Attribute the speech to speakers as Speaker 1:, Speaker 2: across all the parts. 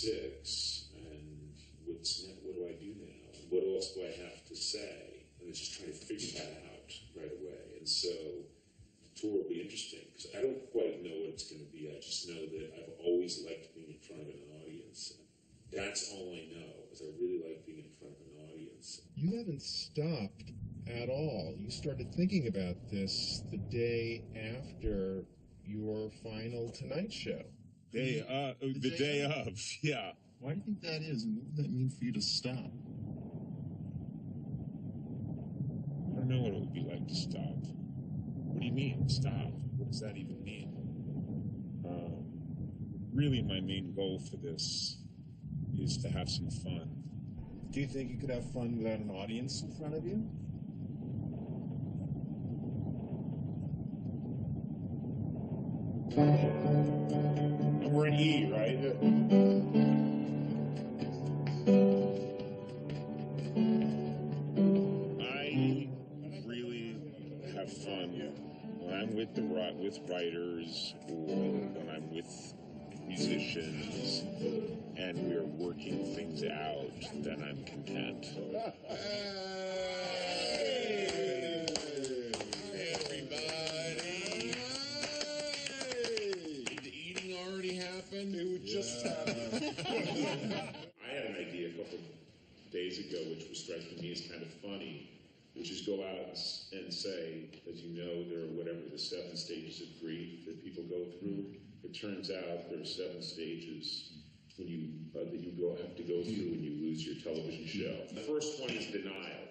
Speaker 1: 6, and what do I do now? What else do I have to say? And just trying to figure that out right away. And so the tour will be interesting, because I don't quite know what it's going to be. I just know that I've always liked being in front of an audience. That's all I know, is I really like being in front of an audience.
Speaker 2: You haven't stopped at all. You started thinking about this the day after your final Tonight Show.
Speaker 3: The day of, yeah.
Speaker 2: Why do you think that is, and what would that mean for you to stop?
Speaker 3: I don't know what it would be like to stop. What do you mean, stop? What does that even mean? Really, my main goal for this is to have some fun.
Speaker 2: Do you think you could have fun without an audience in front of you?
Speaker 3: And we're in E, right? I really have fun when I'm with writers, or when I'm with musicians, and we're working things out, then I'm content.
Speaker 2: It would just happen.
Speaker 1: I had an idea a couple of days ago, which was striking me as kind of funny, which is go out and say, as you know, there are whatever the 7 stages of grief that people go through. It turns out there are 7 stages when you that you have to go through when you lose your television show. The first one is denial.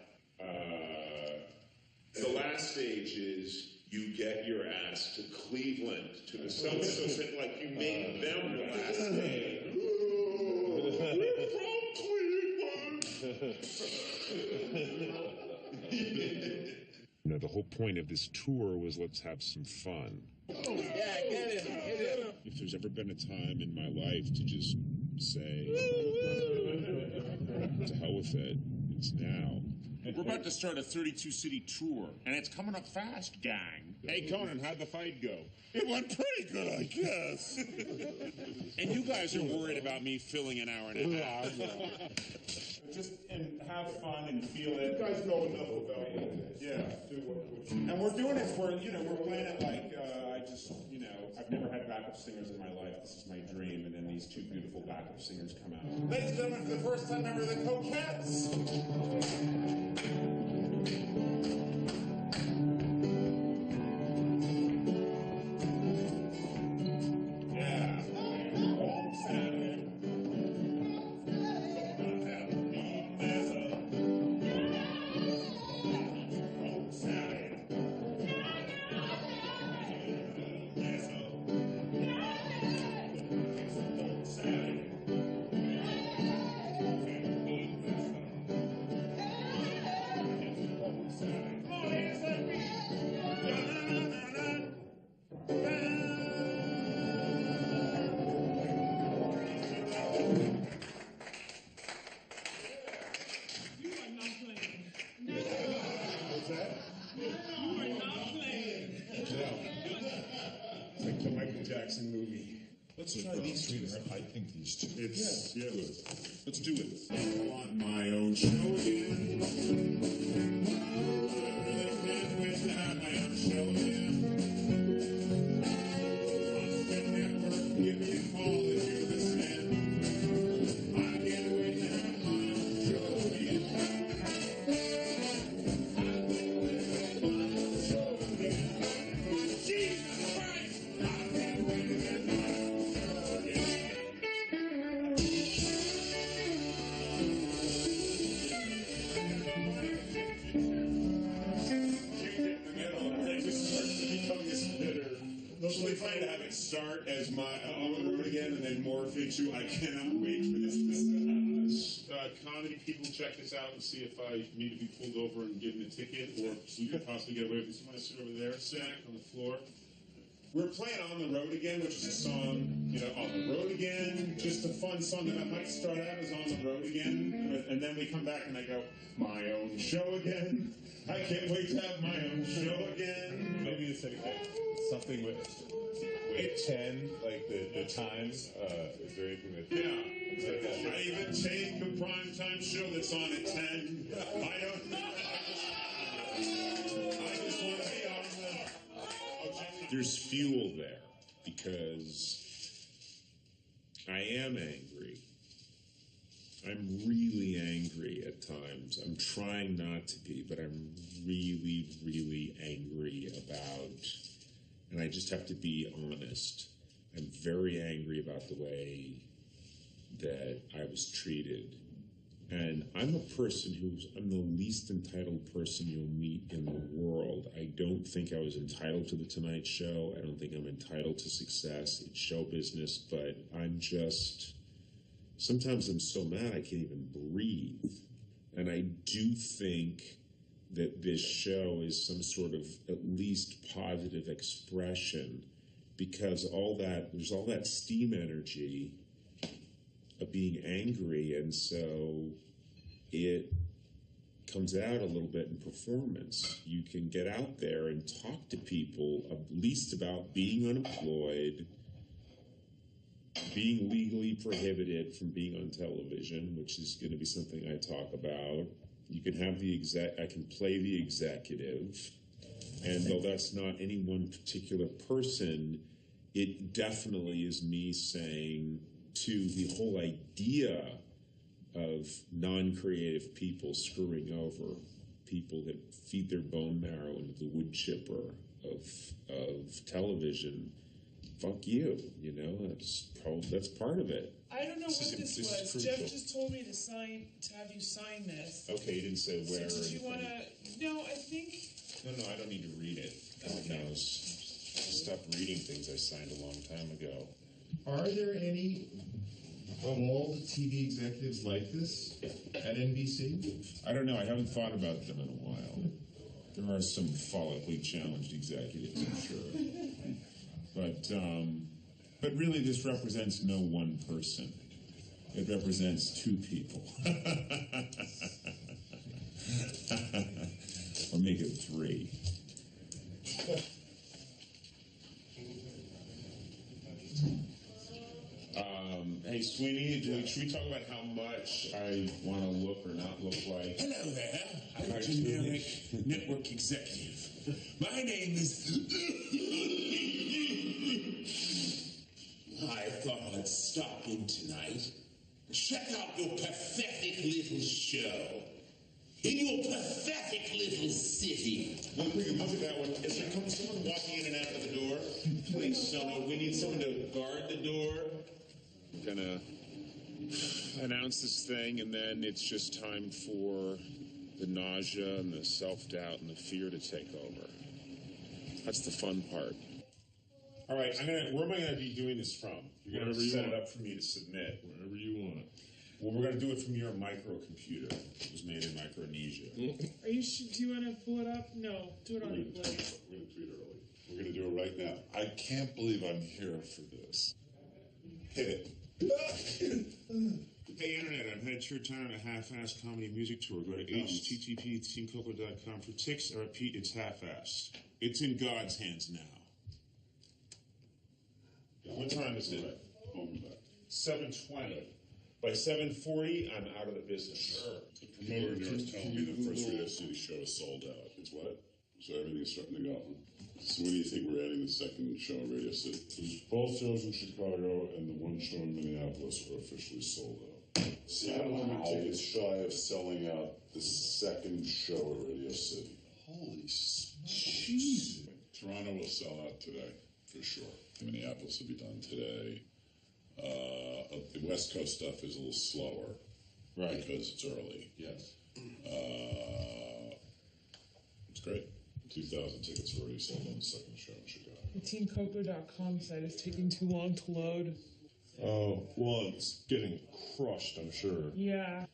Speaker 1: The last stage is you get your ass to Cleveland, to the so like you made them the last day. We're from Cleveland.
Speaker 3: The whole point of this tour was let's have some fun.
Speaker 2: Yeah, get it.
Speaker 3: If there's ever been a time in my life to just say, to hell with it, it's now.
Speaker 4: We're about to start a 32-city tour, and it's coming up fast, gang.
Speaker 3: Hey, Conan, how'd the fight go?
Speaker 4: It went pretty good, I guess. And you guys are worried about me filling an hour and a half.
Speaker 5: Just and have fun and feel it.
Speaker 2: You guys know enough about it.
Speaker 5: Yeah. And we're doing it for, we're playing it like, I've never had backup singers in my life. This is my dream. And then these 2 beautiful backup singers come out. Ladies and gentlemen, for the first time ever, the Coquettes.
Speaker 2: Jackson movie.
Speaker 5: Let's try these 2.
Speaker 2: I think these 2.
Speaker 5: Yeah. Let's do it. I want my own show again. I can't wait to have my own show again. Constant Network, give me a call if you're listening. I can't wait to have my own show again. Jesus Christ! I can't wait to get my own show again. Mostly trying to have it start as my on the road again and then morph into I cannot wait for this.
Speaker 6: Comedy people, check this out and see if I need to be pulled over and given a ticket, or we could possibly get away with this. You want to sit over there, Zach, on the floor?
Speaker 5: We're playing On the Road Again, which is a song, On the Road Again, just a fun song that I might start out as On the Road Again, and then we come back and I go, my own show again. I can't wait to have my own show again.
Speaker 6: Maybe it's something with 10, like the times, is there anything that...
Speaker 5: Yeah. I even take a primetime show that's on at 10. I don't know. I just want to be on the...
Speaker 3: There's fuel there because I am angry. I'm really angry at times. I'm trying not to be, but I'm really, really angry about, and I just have to be honest, I'm very angry about the way that I was treated. And I'm a person I'm the least entitled person you'll meet in the world. I don't think I was entitled to The Tonight Show. I don't think I'm entitled to success. It's show business, but sometimes I'm so mad I can't even breathe. And I do think that this show is some sort of at least positive expression because there's all that steam energy of being angry, and so it comes out a little bit in performance. You can get out there and talk to people at least about being unemployed, being legally prohibited from being on television, which is going to be something I talk about. You can have I can play the executive, and though that's not any one particular person, it definitely is me saying to the whole idea of non-creative people screwing over people that feed their bone marrow into the wood chipper of television. Fuck you, that's part of it.
Speaker 7: I don't know what this was. Jeff just told me to have you sign this.
Speaker 3: Okay, you didn't say where.
Speaker 7: So did you want to? No, I think.
Speaker 3: No, I don't need to read it. God knows. I stopped reading things I signed a long time ago.
Speaker 2: Are there any bald TV executives like this at NBC?
Speaker 3: I don't know. I haven't thought about them in a while. There are some follically challenged executives, I'm sure. But really, this represents no one person. It represents two people. Or make it three. Hey, Sweeney, should we talk about how much I want to look or not look like?
Speaker 4: Hello there. I'm a generic network executive. My name is... I thought I'd stop in tonight. Check out your pathetic little show. In your pathetic little city.
Speaker 3: Look at that one. Is there someone walking in and out of the door? Please, someone. We need someone to guard the door. I'm gonna announce this thing, and then it's just time for the nausea and the self-doubt and the fear to take over. That's the fun part. All right, where am I going to be doing this from? You're going to set it up for me to submit.
Speaker 6: Wherever you want.
Speaker 3: Well, we're going to do it from your microcomputer. It was made in Micronesia.
Speaker 7: Are you? Do you want to pull it up? No, do it on your plate.
Speaker 6: We're going to tweet early. We're going to do it right now. I can't believe I'm here for this. Hit it.
Speaker 3: Hey, Internet, I'm headed to your town on a half-assed comedy music tour. Go to http://teamcoco.com for tickets. I repeat, it's half-assed. It's in God's hands now. What time is it? 7:20. By 7:40, I'm out of the business. Sure.
Speaker 6: The promoter in yours telling me the first Radio City show is sold out. It's what? So everything's starting to go. So when do you think we're adding the second show at Radio City? Both shows in Chicago and the one show in Minneapolis are officially sold out. See, I'm 100 tickets shy of selling out the second show at Radio City. Holy jeez. Toronto will sell out today, for sure. Minneapolis will be done today. The West Coast stuff is a little slower. Right. Because it's early. Yes. It's great. 2,000 tickets already sold on the second show in Chicago.
Speaker 7: The TeamCoco.com site is taking too long to load.
Speaker 6: Oh, well, it's getting crushed, I'm sure.
Speaker 7: Yeah.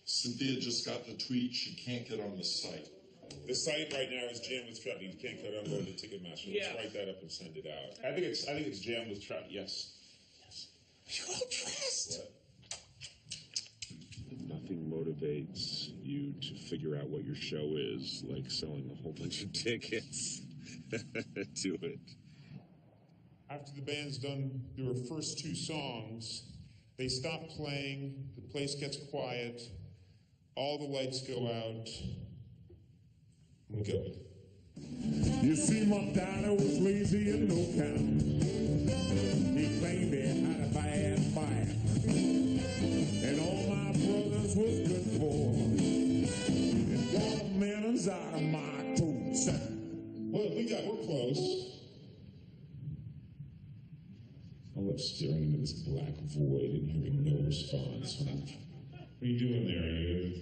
Speaker 6: Cynthia just got the tweet. She can't get on the site.
Speaker 3: The site right now is jammed with traffic. You can't go download the Ticketmaster.
Speaker 7: Yeah.
Speaker 3: Let's write that up and send it out. I think it's jammed with traffic. Yes.
Speaker 4: You're all dressed.
Speaker 3: What? Nothing motivates you to figure out what your show is like selling a whole bunch of tickets to it. After the band's done their first two songs, They stop playing, the place gets quiet, all the lights go out. I'm good.
Speaker 8: You see, my daddy was lazy and no count. He claimed he had a bad fire. And all my brothers was good boys. And watermelons out of my toes.
Speaker 3: Well, we're close. I love staring into this black void and hearing no response. What are you doing there? Are you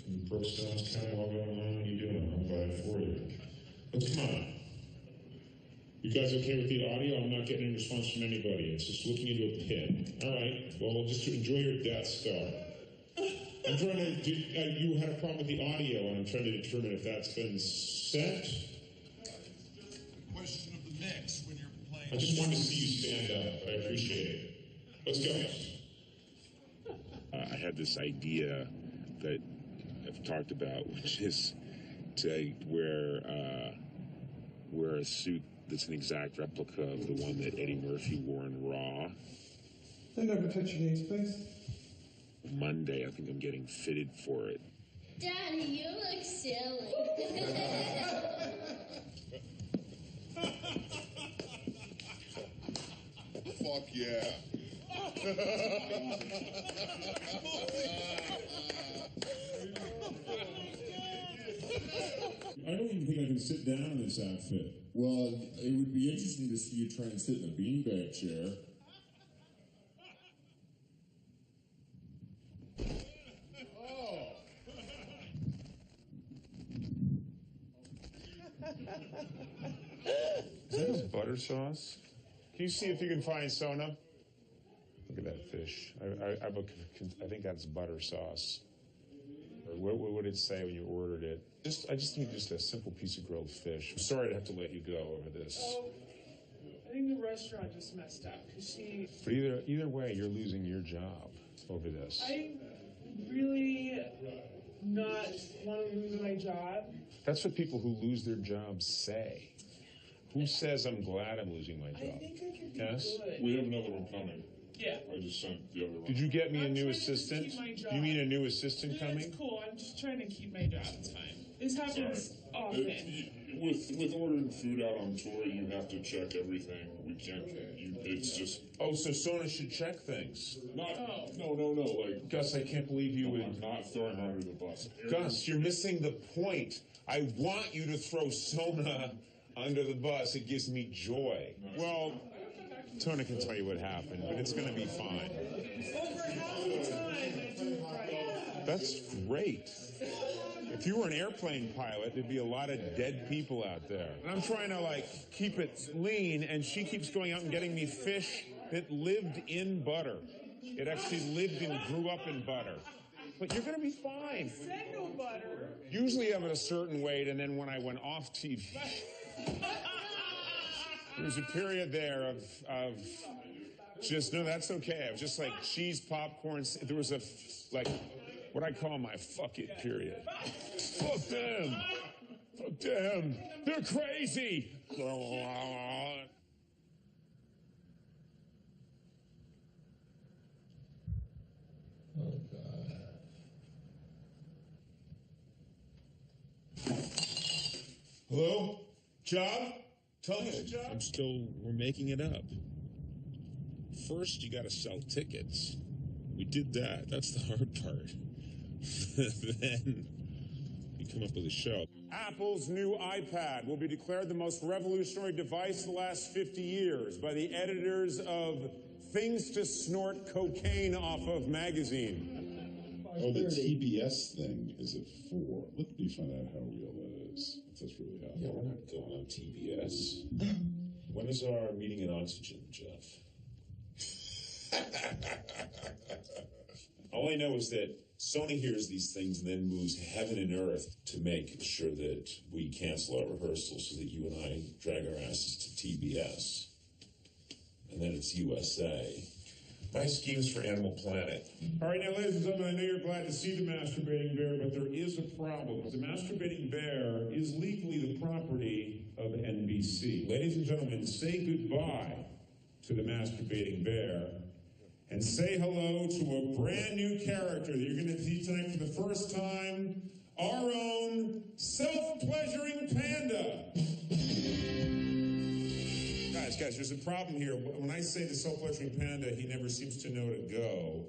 Speaker 3: in Brookstone's kind of all going on? What are you doing? I'm glad for you. But come on. You guys okay with the audio? I'm not getting any response from anybody. It's just looking into a pit. All right. Well, just enjoy your Death Star. I'm trying to. You had a problem with the audio, and I'm trying to determine if that's been set.
Speaker 6: Question of the mix when you're playing.
Speaker 3: I just wanted to see you stand up. I appreciate it. Let's go. I had this idea that I've talked about, which is to wear a suit that's an exact replica of the one that Eddie Murphy wore in Raw.
Speaker 9: They never touch your knees, please.
Speaker 3: Monday, I think I'm getting fitted for it.
Speaker 10: Daddy, you look silly.
Speaker 6: Fuck yeah.
Speaker 8: I don't even think I can sit down in this outfit.
Speaker 6: Well, it would be interesting to see you try and sit in a beanbag chair.
Speaker 3: Is that his butter sauce? Can you see if you can find Sona? Look at that fish. I think that's butter sauce. Or what would it say when you ordered it? I just need just a simple piece of grilled fish. I'm sorry to have to let you go over this.
Speaker 7: Oh, I think the restaurant just messed up because she.
Speaker 3: But either way, you're losing your job over this.
Speaker 7: I'm really not want to lose my job.
Speaker 3: That's what people who lose their jobs say. Who says I'm glad I'm losing my job?
Speaker 7: I think I could be
Speaker 3: Yes?
Speaker 7: good.
Speaker 6: We have another one coming.
Speaker 7: Yeah.
Speaker 6: I just sent the other one.
Speaker 3: Did you get me a
Speaker 7: I'm
Speaker 3: new
Speaker 7: trying to
Speaker 3: assistant?
Speaker 7: keep my job.
Speaker 3: You mean a new assistant
Speaker 7: Yeah,
Speaker 3: coming?
Speaker 7: it's cool. I'm just trying to keep my job. It's fine. This happens often.
Speaker 6: With ordering food out on tour, you have to check everything. We can't. It's just
Speaker 3: Oh, so Sona should check things.
Speaker 6: not.
Speaker 7: Oh.
Speaker 6: No. Like
Speaker 3: Gus, I can't believe you
Speaker 6: I'm
Speaker 3: would.
Speaker 6: not throwing her under the bus.
Speaker 3: Gus, you're missing the point. I want you to throw Sona under the bus. It gives me joy. Well, Tony can tell you what happened, but it's going to be fine.
Speaker 7: Over half the time, I do it right.
Speaker 3: That's great. If you were an airplane pilot, there'd be a lot of dead people out there. And I'm trying to, keep it lean, and she keeps going out and getting me fish that lived in butter. It actually lived and grew up in butter. But you're going to be fine.
Speaker 7: Said no butter.
Speaker 3: Usually I'm at a certain weight, and then when I went off TV, there was a period there of just, no, that's okay. I was just like cheese, popcorn. There was what I call my fuck it period. Fuck them. Fuck them. They're crazy.
Speaker 2: Oh, God.
Speaker 3: Hello? Job? Tell me the job. We're making it up. First, you got to sell tickets. We did that. That's the hard part. Then you come up with a show. Apple's new iPad will be declared the most revolutionary device of the last 50 years by the editors of Things to Snort Cocaine Off of magazine.
Speaker 6: Oh, the TBS thing is at 4. Let me find out how real that is. If that's really happening.
Speaker 3: Yeah, we're not going on TBS. When is our meeting in Oxygen, Jeff? All I know is that Sony hears these things and then moves heaven and earth to make sure that we cancel our rehearsals so that you and I drag our asses to TBS. And then it's USA. My scheme's for Animal Planet. All right, now, ladies and gentlemen, I know you're glad to see the masturbating bear, but there is a problem. The masturbating bear is legally the property of NBC. Ladies and gentlemen, say goodbye to the masturbating bear
Speaker 8: and say hello to a brand new character that you're going to see tonight for the first time, our own self-pleasuring panda. Guys, there's a problem here. When I say the self-pleasuring panda, he never seems to know to go.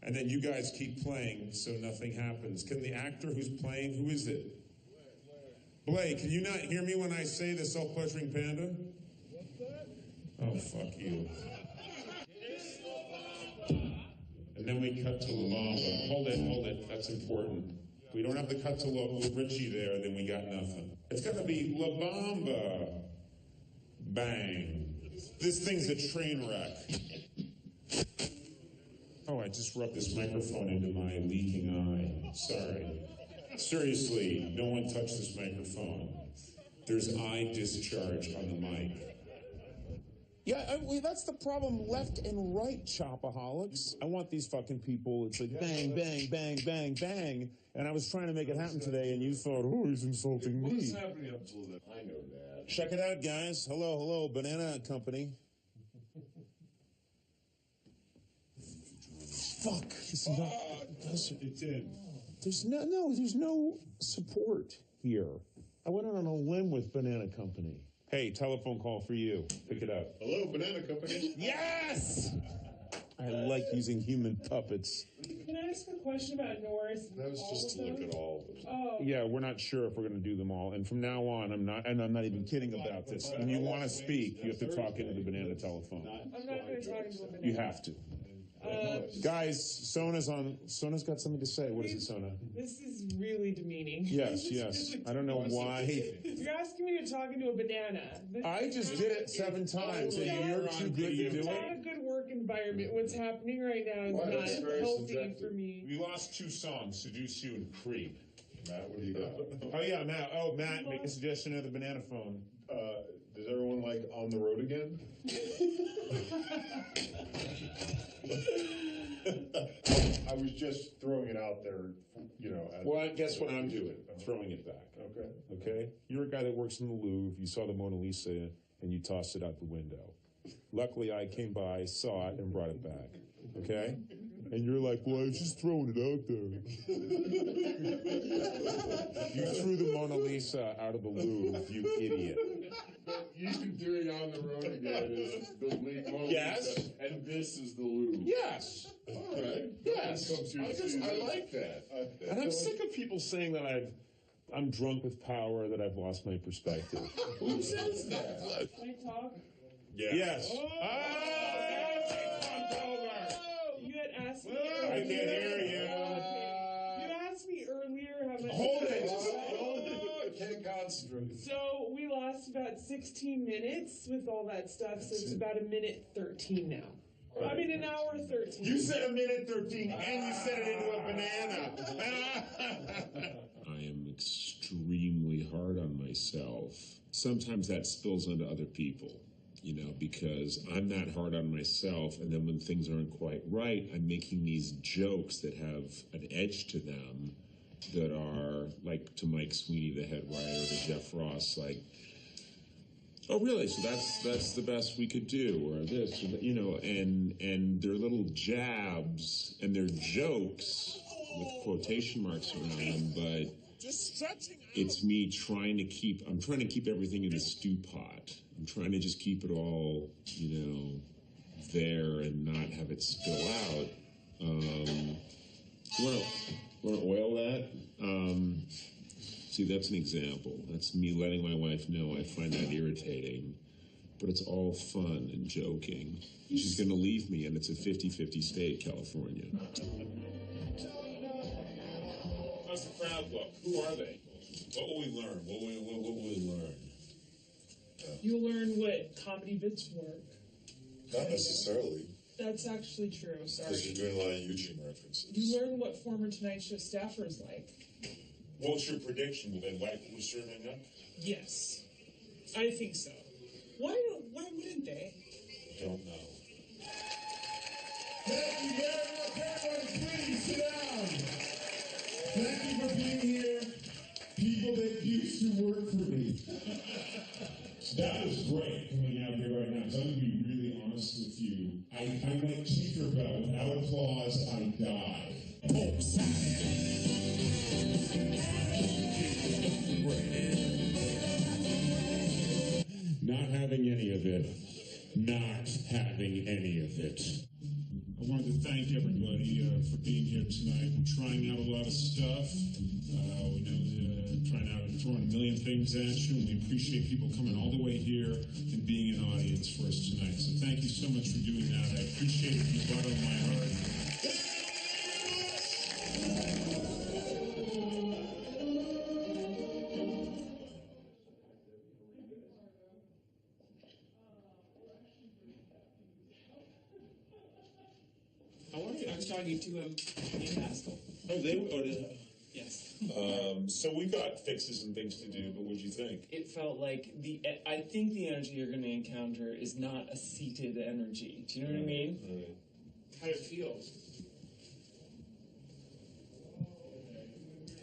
Speaker 8: And then you guys keep playing, so nothing happens. Can the actor who's playing, who is it? Blake, can you not hear me when I say the self-pleasuring panda?
Speaker 9: What's that?
Speaker 8: Oh, fuck you. And then we cut to Lamamba. Hold it, that's important. If we don't have the cut to Richie there, then we got nothing. It's gonna be La Bamba. Bang. This thing's a train wreck. Oh, I just rubbed this microphone into my leaking eye. Sorry. Seriously, no one touch this microphone. There's eye discharge on the mic. Yeah, that's the problem. Left and right, chopaholics. I want these fucking people. It's like bang, bang, bang, bang, bang. And I was trying to make it happen today, and you thought, oh, he's insulting me.
Speaker 6: What's happening up till then? I know that.
Speaker 8: Check it out, guys. Hello, Banana Company. Fuck. This is not.
Speaker 6: It's in.
Speaker 8: There's no support here. I went out on a limb with Banana Company. Hey, telephone call for you. Pick it up.
Speaker 6: Hello, Banana Company.
Speaker 8: Yes! I like using human puppets.
Speaker 7: Can I ask a question about Norris?
Speaker 6: That was just to look at all of them.
Speaker 7: Oh.
Speaker 8: Yeah, we're not sure if we're going to do them all. And from now on, I'm not even kidding about this. When you want to speak, you have to talk into the banana telephone.
Speaker 7: I'm not going to talk into a banana.
Speaker 8: You have to. Guys, Sona's got something to say. What is it, Sona?
Speaker 7: This is really demeaning.
Speaker 8: Yes. I don't know why.
Speaker 7: You're asking me to talk into a banana.
Speaker 8: I just did it 7 times, and you're too good to do
Speaker 7: It's not
Speaker 8: it.
Speaker 7: a good work environment. What's happening right now is not healthy for me.
Speaker 8: We lost 2 songs, Seduce You and Creep.
Speaker 6: Matt, what do you got?
Speaker 8: Oh, yeah, Matt. Oh, Matt, make a suggestion of the banana phone.
Speaker 6: Does everyone like On the Road Again? I was just throwing it out there,
Speaker 8: Well, guess what I'm doing? Throwing it back. Okay? You're a guy that works in the Louvre. You saw the Mona Lisa, and you tossed it out the window. Luckily, I came by, saw it, and brought it back. Okay? And you're like, well, I was just throwing it out there. You threw the Mona Lisa out of the Louvre, you idiot.
Speaker 6: You doing On the Road Again is the lead Mona
Speaker 8: Yes.
Speaker 6: Lisa, and this is the Louvre.
Speaker 8: Yes.
Speaker 6: All right.
Speaker 8: Yes.
Speaker 6: I like that.
Speaker 8: And I'm sick of people saying that I'm drunk with power, that I've lost my perspective.
Speaker 6: Who says that?
Speaker 7: Can I talk?
Speaker 6: Yeah.
Speaker 8: Yes.
Speaker 7: You had asked me
Speaker 8: I
Speaker 7: earlier.
Speaker 8: can't hear you.
Speaker 7: You asked me earlier how much.
Speaker 8: Hold it.
Speaker 6: I can't concentrate.
Speaker 7: So we lost about 16 minutes with all that stuff, so it's about 1:13 now. I mean, an hour 13.
Speaker 8: You said 1:13, and you said it into a banana. I am extremely hard on myself. Sometimes that spills onto other people, because I'm that hard on myself, and then when things aren't quite right, I'm making these jokes that have an edge to them that are, like, to Mike Sweeney, the head writer, to Jeff Ross, like, oh, really? So that's the best we could do, or this, and they're little jabs, and they're jokes with quotation marks around them, but it's me trying to keep everything in a stew pot. I'm trying to just keep it all, there and not have it spill out. You want to oil that? See, that's an example. That's me letting my wife know I find that irritating. But it's all fun and joking. She's going to leave me, and it's a 50-50 state, California. How's the crowd look? Who are they? What will we learn? What will we learn?
Speaker 7: You'll learn what comedy bits work.
Speaker 6: Not necessarily,
Speaker 7: That's actually true. Sorry.
Speaker 6: because you're doing a lot of Eugene references.
Speaker 7: You learn what former Tonight Show staffers like.
Speaker 8: What's your prediction? Will they wipe the serving up?
Speaker 7: Yes, I think so. Why wouldn't they?
Speaker 8: Don't know. Thank you very much, everyone. Please sit down. Thank you for being here. People that used to work for me. That was great coming out here right now. So I'm going to be really honest with you. I like Tinkerbell having any of it, not having any of it.
Speaker 11: I wanted to thank everybody for being here tonight. We're trying out a lot of stuff. We know trying out and throwing a million things at you, and we appreciate people coming all the way here and being an audience for us tonight. So thank you so much for doing that. I appreciate it from the bottom of my heart.
Speaker 12: I was talking to him in Pascal. Yes.
Speaker 11: So we've got fixes and things to do, but what'd you think?
Speaker 12: It felt like I think the energy you're going to encounter is not a seated energy. Do you know what I mean?
Speaker 11: Right.
Speaker 12: How did it feel?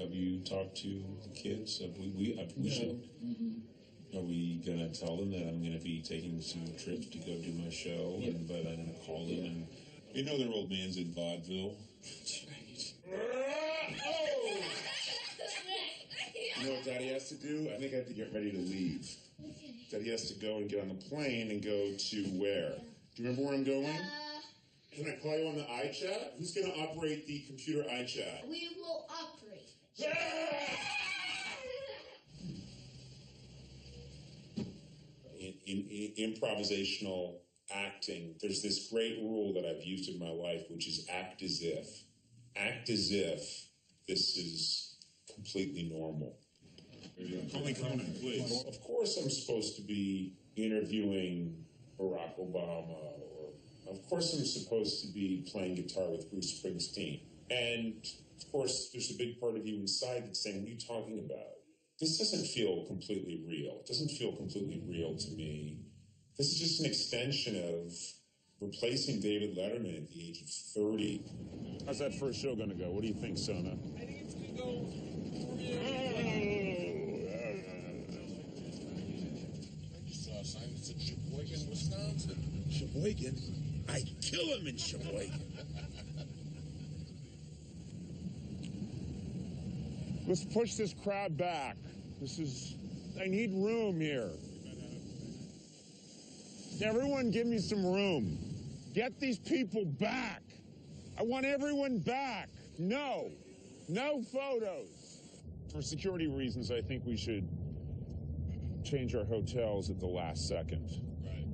Speaker 11: Have you talked to the kids? We should. Are we gonna tell them that I'm gonna be taking some trips to go do my show, but I'm gonna call them and their old man's in vaudeville.
Speaker 12: That's right.
Speaker 3: You know what Daddy has to do? I think I have to get ready to leave. Daddy has to go and get on the plane and go to where? Do you remember where I'm going? Can I call you on the iChat? Who's going to operate the computer iChat?
Speaker 10: We will operate.
Speaker 3: In improvisational acting, there's this great rule that I've used in my life, which is act as if. Act as if this is completely normal.
Speaker 11: Call me Conan, please.
Speaker 3: Well, of course I'm supposed to be interviewing Barack Obama, or of course I'm supposed to be playing guitar with Bruce Springsteen. And of course there's a big part of you inside that's saying, what are you talking about? This doesn't feel completely real. It doesn't feel completely real to me. This is just an extension of replacing David Letterman at the age of 30.
Speaker 11: How's that first show gonna go? What do you think, Sona?
Speaker 7: I think it's gonna go.
Speaker 6: I just saw a sign that said Sheboygan, Wisconsin. Sheboygan? I'd kill him in Sheboygan.
Speaker 11: Let's push this crowd back. I need room here. Everyone give me some room. Get these people back. I want everyone back. No photos. For security reasons, I think we should change our hotels at the last second.
Speaker 6: Right.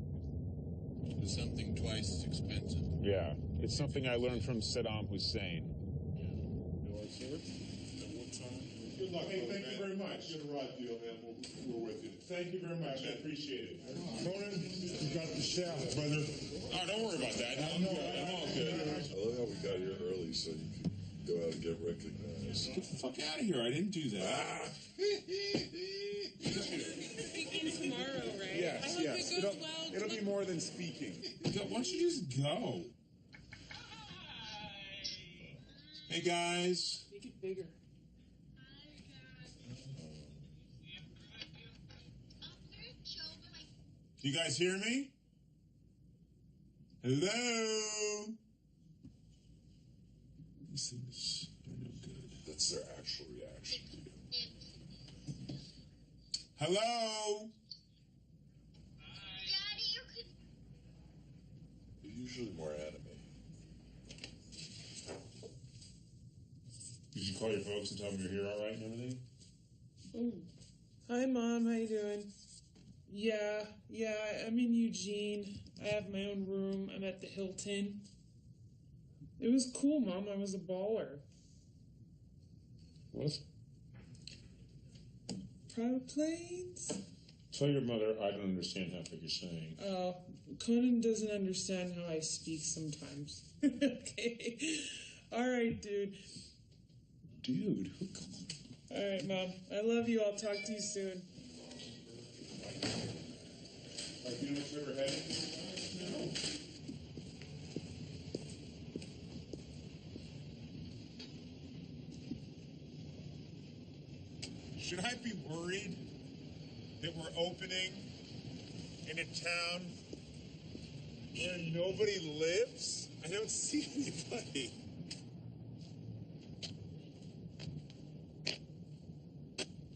Speaker 6: There's something twice as expensive.
Speaker 11: Yeah, it's something I learned from Saddam Hussein.
Speaker 5: Good luck. Hey, thank you very much.
Speaker 6: Get a ride deal, man. We're with you.
Speaker 5: Thank you very much. I appreciate it.
Speaker 8: Conan, you got the shout, brother.
Speaker 3: Oh, don't worry about that. I'm good. I'm all good.
Speaker 6: I love how we got here early so you could go out and get recognized.
Speaker 3: Get the fuck out of here. I didn't do that.
Speaker 7: Speaking tomorrow, right?
Speaker 5: Yes,
Speaker 7: I hope
Speaker 5: yes.
Speaker 7: it goes well.
Speaker 5: It'll be more than speaking.
Speaker 3: Why don't you just go? Hey, guys.
Speaker 7: Make it bigger.
Speaker 3: You guys hear me? Hello? These things are no good.
Speaker 6: That's their actual reaction to you.
Speaker 3: Hello?
Speaker 10: Daddy, you could.
Speaker 6: You're usually more anime.
Speaker 3: Did you call your folks and tell them you're here all right and everything?
Speaker 7: Hi, Mom. How you doing? Yeah, I'm in Eugene. I have my own room. I'm at the Hilton. It was cool, Mom. I was a baller.
Speaker 3: What?
Speaker 7: Private planes?
Speaker 3: Tell your mother I don't understand half what you're saying.
Speaker 7: Oh, Conan doesn't understand how I speak sometimes. Okay. All right, dude.
Speaker 3: Dude.
Speaker 7: All right, Mom. I love you. I'll talk to you soon.
Speaker 5: Do you know which way we're heading? No.
Speaker 11: Should I be worried that we're opening in a town where nobody lives? I don't see anybody.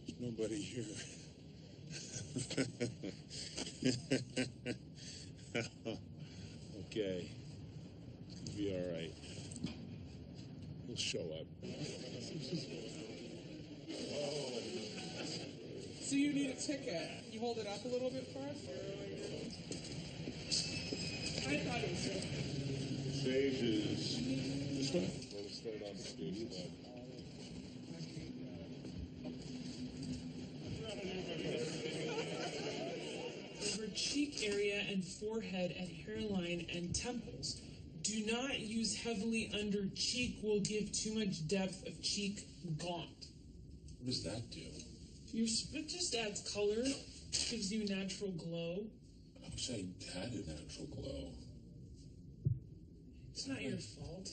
Speaker 11: There's nobody here.
Speaker 3: Okay. It'll be all right. We'll show up.
Speaker 7: So you need a ticket. You hold it up a little bit for us? I thought it was so.
Speaker 3: Stage is this one? We'll start on stage left.
Speaker 7: Over cheek area and forehead at hairline and temples. Do not use heavily under cheek, will give too much depth of cheek gaunt.
Speaker 6: What does that do?
Speaker 7: It just adds color, gives you natural glow.
Speaker 6: I wish I had a natural glow.
Speaker 7: It's not your fault.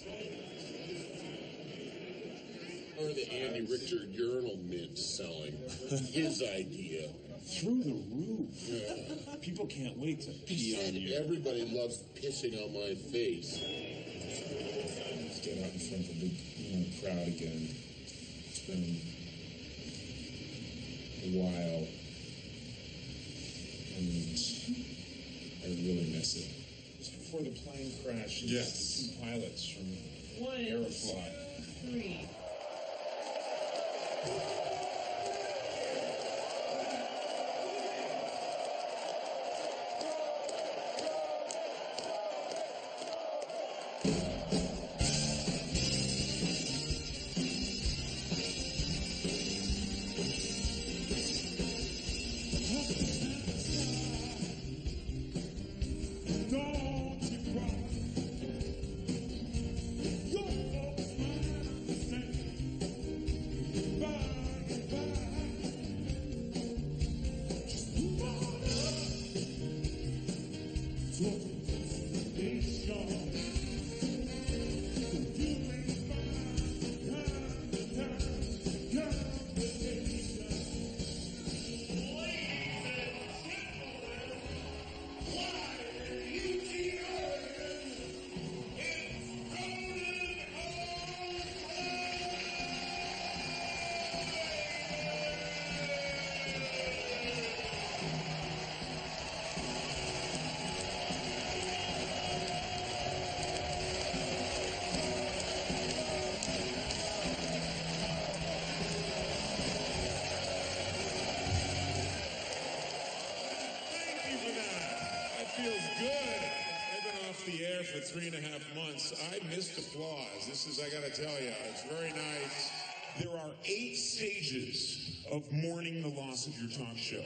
Speaker 6: Or the Andy Richter urinal mint selling. His idea.
Speaker 3: Through the roof. Yeah. People can't wait to pee on you.
Speaker 6: Everybody loves pissing on my face.
Speaker 3: Let's get out in front of the crowd again. It's been a while. And I really miss it. It's before the plane crashed.
Speaker 6: Yes.
Speaker 3: The two pilots from
Speaker 7: 1,
Speaker 3: Aeroflot.
Speaker 7: 2, 3.
Speaker 8: For 3.5 months. I missed applause. This is, I gotta tell you, it's very nice. There are 8 stages of mourning the loss of your talk show.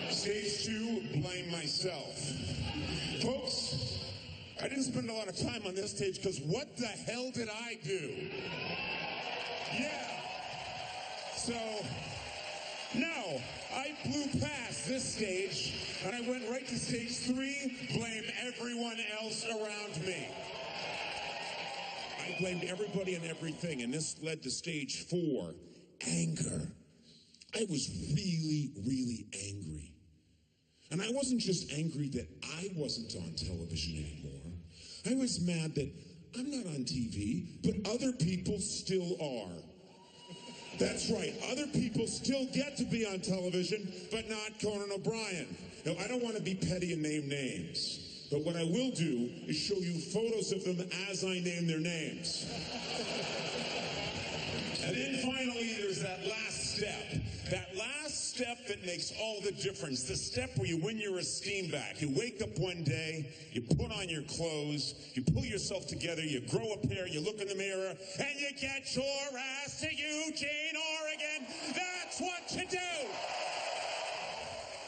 Speaker 8: Stage 2, blame myself. Folks, I didn't spend a lot of time on this stage because what the hell did I do? Yeah. So, no, I blew past this stage and I went right to stage 3, blame everyone else around me. I blamed everybody and everything, and this led to stage 4, anger. I was really, really angry. And I wasn't just angry that I wasn't on television anymore. I was mad that I'm not on TV, but other people still are. That's right, other people still get to be on television, but not Conan O'Brien. Now, I don't want to be petty and name names, but what I will do is show you photos of them as I name their names. And then finally, there's that last step. That last step that makes all the difference. The step where you win your esteem back. You wake up one day, you put on your clothes, you pull yourself together, you grow a pair, you look in the mirror, and you get your ass to Eugene, Oregon. That's what you do.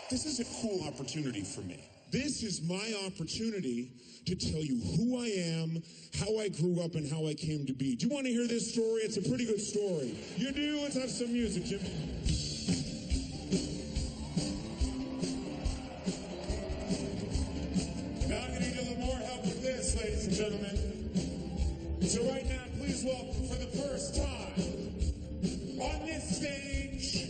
Speaker 8: This is a cool opportunity for me. This is my opportunity to tell you who I am, how I grew up, and how I came to be. Do you want to hear this story? It's a pretty good story. You do? Let's have some music, Jim. Now I'm going to need a little more help with this, ladies and gentlemen. So right now, please welcome for the first time on this stage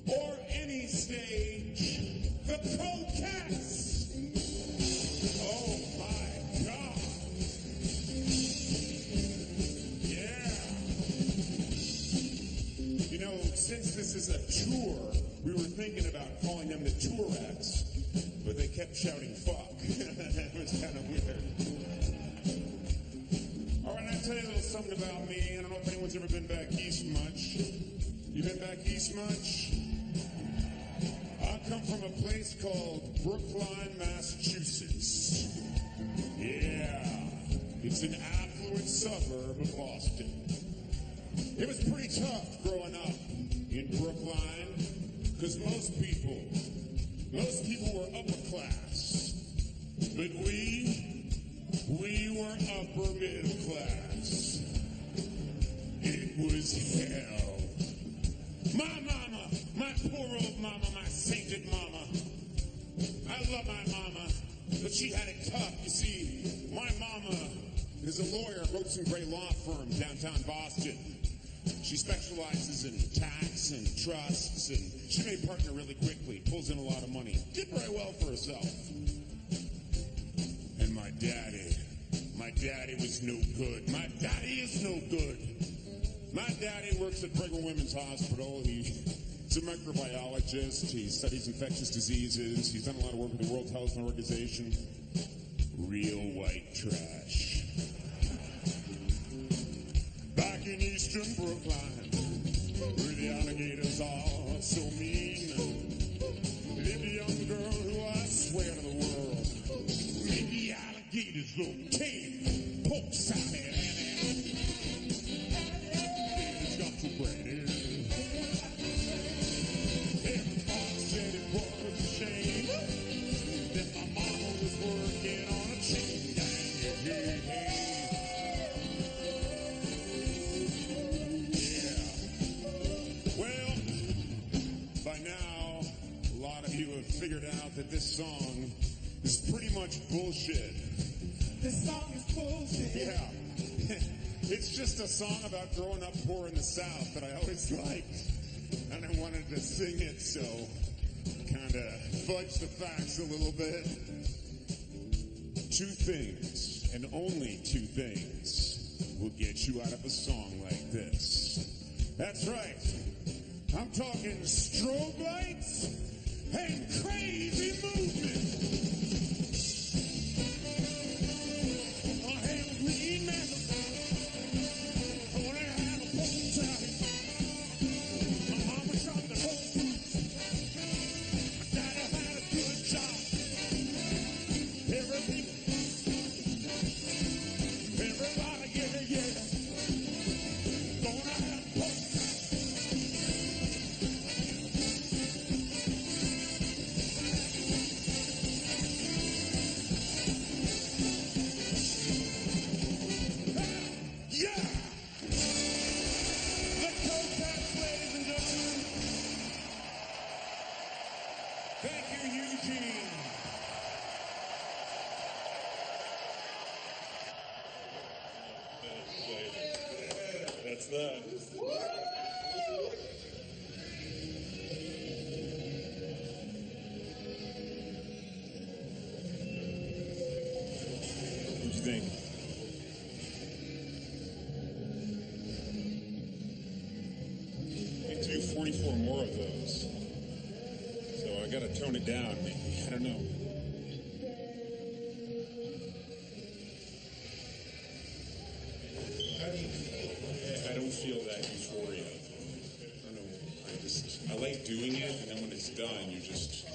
Speaker 8: or any stage, the Pro-Cats. Oh my God. Yeah. You know, since this is a tour, we were thinking about calling them the Tourettes, but they kept shouting fuck. It was kind of weird. All right, I'll tell you a little something about me. I don't know if anyone's ever been back east much. You been back east much? I come from a place called Brookline, Massachusetts. Yeah, it's an affluent suburb of Boston. It was pretty tough growing up in Brookline, because most people were upper class, but we were upper middle class. It was hell. My mama, my poor old mama, my sainted mama. I love my mama, but she had it tough. You see, my mama is a lawyer at Ropes and Gray Law Firm downtown Boston. She specializes in tax and trusts, and she made partner really quickly, pulls in a lot of money, did very well for herself. And my daddy was no good. My daddy is no good. My daddy works at Brigham Women's Hospital. He's a microbiologist. He studies infectious diseases. He's done a lot of work with the World Health Organization. Real white trash. Back in eastern Brookline, where the alligators are so mean, lived a young girl who I swear to the world made the alligators look tame. Pork salad, it's got to bread. Everybody said it was a shame that my mama was working on a chain gang. By now, a lot of you have figured out that this song is pretty much bullshit. This song is bullshit. Yeah. It's just a song about growing up poor in the South that I always liked. And I wanted to sing it, so kind of fudge the facts a little bit. Two things, and only two things, will get you out of a song like this. That's right. I'm talking strobe lights and crazy movement. I have a green man. I want to have a pole tie. My mama shot the whole fruit. My daddy had a good job. Everybody, yeah. Gonna have a pole tie. Thank you, Eugene.
Speaker 6: That's that.
Speaker 3: What'd you think? We do 44 more of those. So I gotta tone it down, maybe. I don't know.
Speaker 6: How do you feel?
Speaker 3: I don't feel that euphoria. I don't know. I like doing it, and then when it's done, you just like.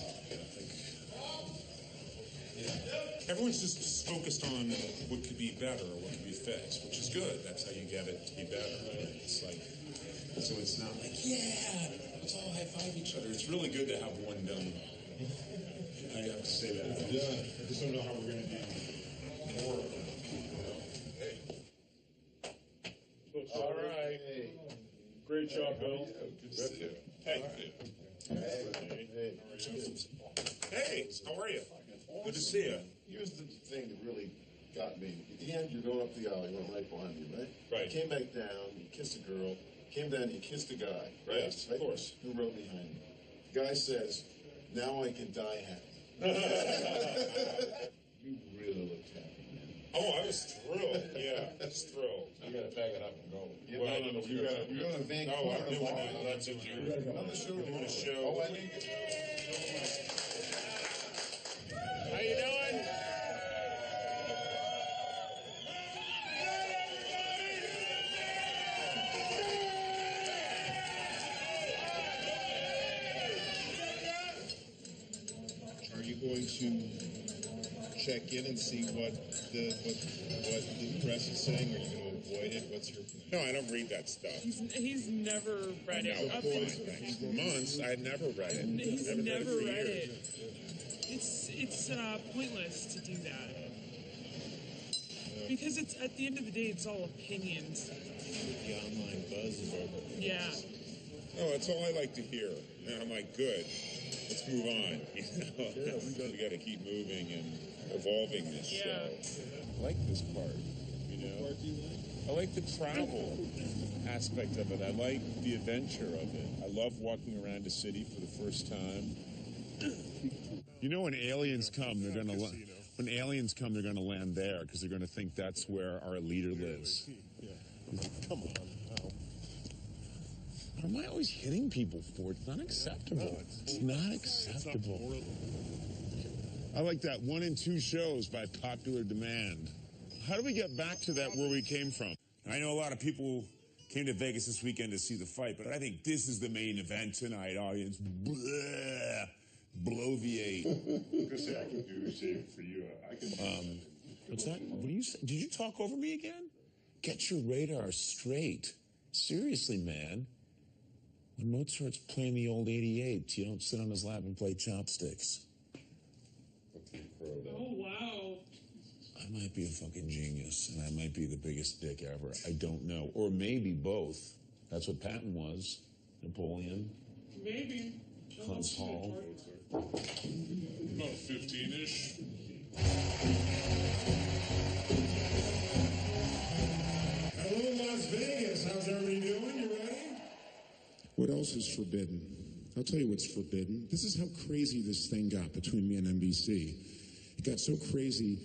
Speaker 3: Everyone's just focused on what could be better or what could be fixed, which is good. That's how you get it to be better. Right? It's like, so it's not like, yeah, let's all high five each other. It's really good to have one done. I have to say that.
Speaker 6: Yeah, I just don't know how we're going to do more of them.
Speaker 1: All right.
Speaker 6: Hey.
Speaker 1: Great job, Bill.
Speaker 6: Good to see you.
Speaker 3: Hey.
Speaker 6: Hey,
Speaker 3: how are you? Good to see you.
Speaker 6: Here's the thing that really got me. At the end, you're going up the aisle, went right behind you, right?
Speaker 3: Right.
Speaker 6: You came back down, you kissed a girl, came down, you kissed a guy.
Speaker 3: Yes, of course.
Speaker 6: Who wrote behind me? The guy says, now I can die happy. You really looked happy, man.
Speaker 3: Oh, I was thrilled. Yeah, I was thrilled.
Speaker 6: You gotta pack it up and go. Yeah,
Speaker 3: Well,
Speaker 6: no, you're going to Vancouver.
Speaker 3: No, I'm doing that. That's a joke.
Speaker 6: On the show,
Speaker 3: We're doing a show.
Speaker 6: Oh, I didn't get
Speaker 2: going to check in and see what the press is saying? Are you going to avoid it? What's your plan?
Speaker 3: No, I don't read that stuff.
Speaker 7: He's never read it.
Speaker 3: No, for months, I never read it.
Speaker 7: He's never read
Speaker 3: years.
Speaker 7: it. It's pointless to do that. Because it's at the end of the day, it's all opinions.
Speaker 2: The online buzz is over.
Speaker 7: Yeah.
Speaker 3: Oh, that's all I like to hear. And I'm like, good. Let's move on. You know, we got to keep moving and evolving this show. I like this part. You know, I like the travel aspect of it. I like the adventure of it. I love walking around a city for the first time. You know, when aliens come, they're gonna they're gonna land there because they're gonna think that's where our leader lives.
Speaker 6: Come on.
Speaker 3: What am I always hitting people for? It's not acceptable. It's not acceptable. I like that 1 and 2 shows by popular demand. How do we get back to that where we came from? I know a lot of people came to Vegas this weekend to see the fight, but I think this is the main event tonight, audience. Blah. Bloviate.
Speaker 6: I can do the same for you. I can.
Speaker 3: What's that? What do you say? Did you talk over me again? Get your radar straight. Seriously, man. When Mozart's playing the old 88, you don't sit on his lap and play chopsticks.
Speaker 7: Oh, wow.
Speaker 3: I might be a fucking genius, and I might be the biggest dick ever. I don't know. Or maybe both. That's what Patton was. Napoleon.
Speaker 7: Maybe.
Speaker 3: Hans Hall.
Speaker 6: About 15-ish.
Speaker 8: Hello, Las Vegas. How's everybody doing? You ready? What else is forbidden? I'll tell you what's forbidden. This is how crazy this thing got between me and NBC. It got so crazy,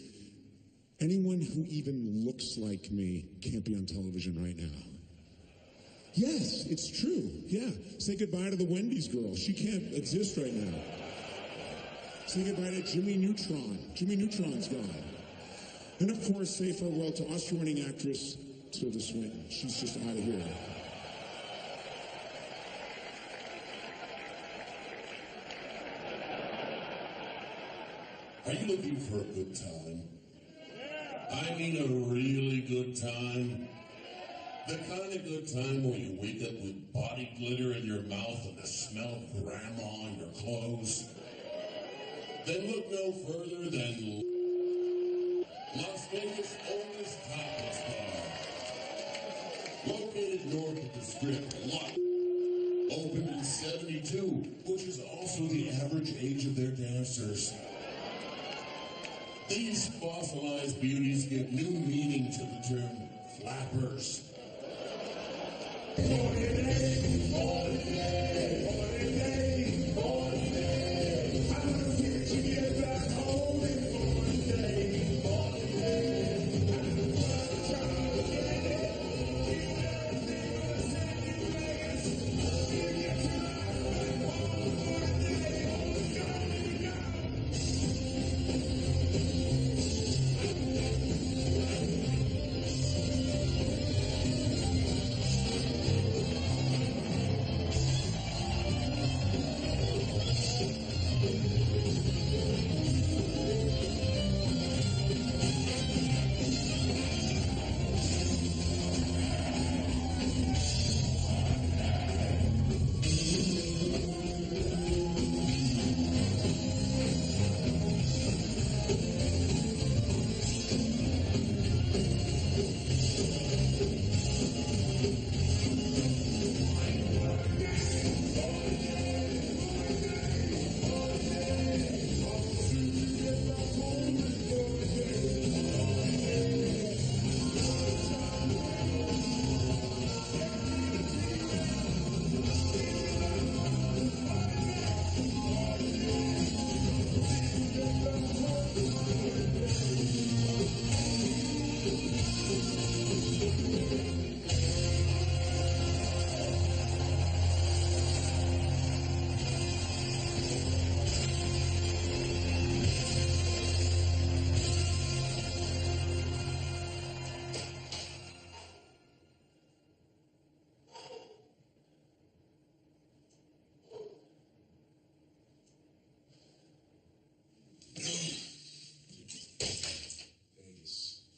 Speaker 8: anyone who even looks like me can't be on television right now. Yes, it's true. Yeah. Say goodbye to the Wendy's girl. She can't exist right now. Say goodbye to Jimmy Neutron. Jimmy Neutron's gone. And of course, say farewell to Oscar-winning actress Tilda Swinton. She's just out of here.
Speaker 4: Are you looking for a good time? I mean a really good time. The kind of good time where you wake up with body glitter in your mouth and the smell of grandma on your clothes. Then look no further than Las Vegas' oldest topless bar. Located north of the Strip, opened in 72, which is also the average age of their dancers. These fossilized beauties give new meaning to the term flappers.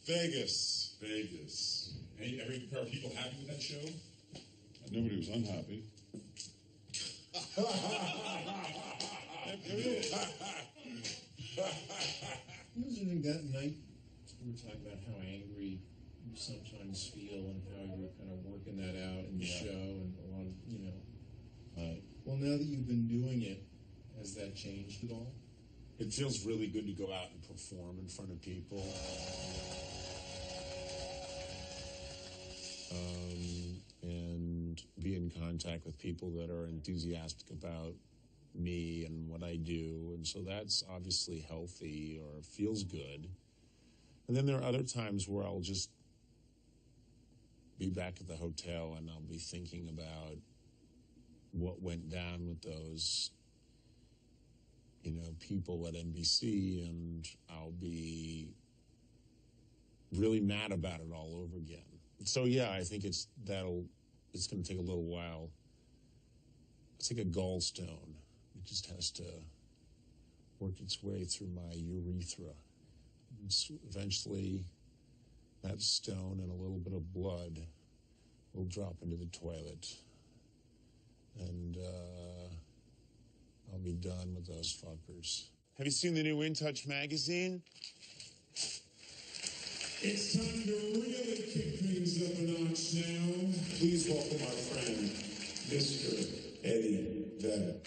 Speaker 6: Vegas.
Speaker 4: Vegas. Are people happy with that show?
Speaker 6: Nobody was unhappy.
Speaker 2: During that night, we were talking about how angry you sometimes feel and how you were kind of working that out in the show and a lot of, well, now that you've been doing it, has that changed at all?
Speaker 13: It feels really good to go out and perform in front of people. And be in contact with people that are enthusiastic about me and what I do. And so that's obviously healthy or feels good. And then there are other times where I'll just be back at the hotel and I'll be thinking about what went down with those, people at NBC, and I'll be really mad about it all over again. So yeah, I think it's going to take a little while. It's like a gallstone. It just has to work its way through my urethra. And eventually, that stone and a little bit of blood will drop into the toilet. And I'll be done with those fuckers.
Speaker 3: Have you seen the new In Touch magazine?
Speaker 11: It's time to really kick things up a notch now. Please welcome our friend, Mr. Eddie Vedder.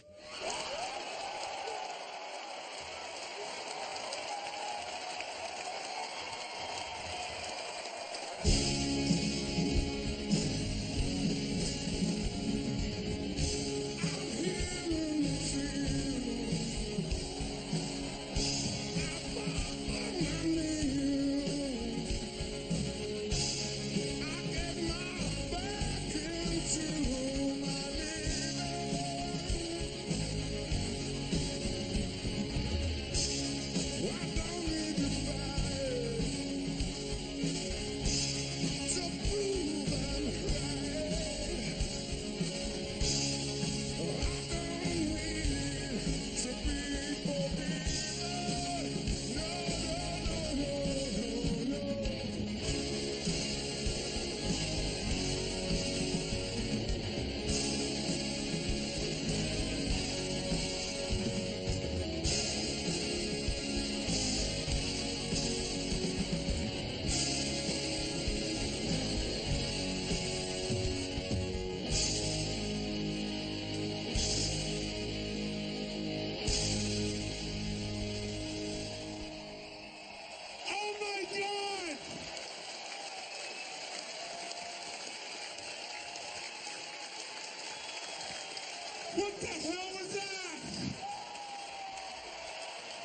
Speaker 11: What the hell was that?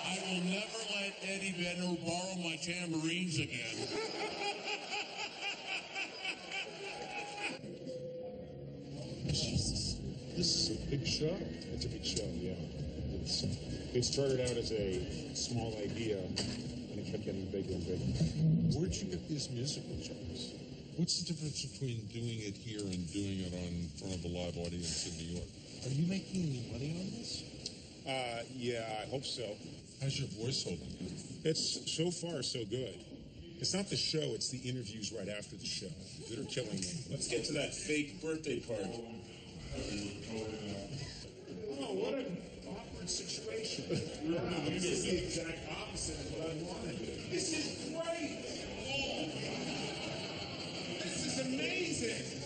Speaker 4: I will never let Eddie Vedder borrow my tambourines again.
Speaker 2: Jesus. This is a big show. It's a big show, yeah. It started out as a small idea, and it kept getting bigger and bigger.
Speaker 6: Where'd you get these musical jokes? What's the difference between doing it here and doing it in front of a live audience in New York?
Speaker 2: Are you making any money on this?
Speaker 13: Yeah, I hope so.
Speaker 6: How's your voice holding?
Speaker 13: It's so far so good. It's not the show, it's the interviews right after the show that are killing me.
Speaker 11: Let's get to that fake birthday party. Oh, what an awkward situation. This is the exact opposite of what I wanted. This is great. This is amazing.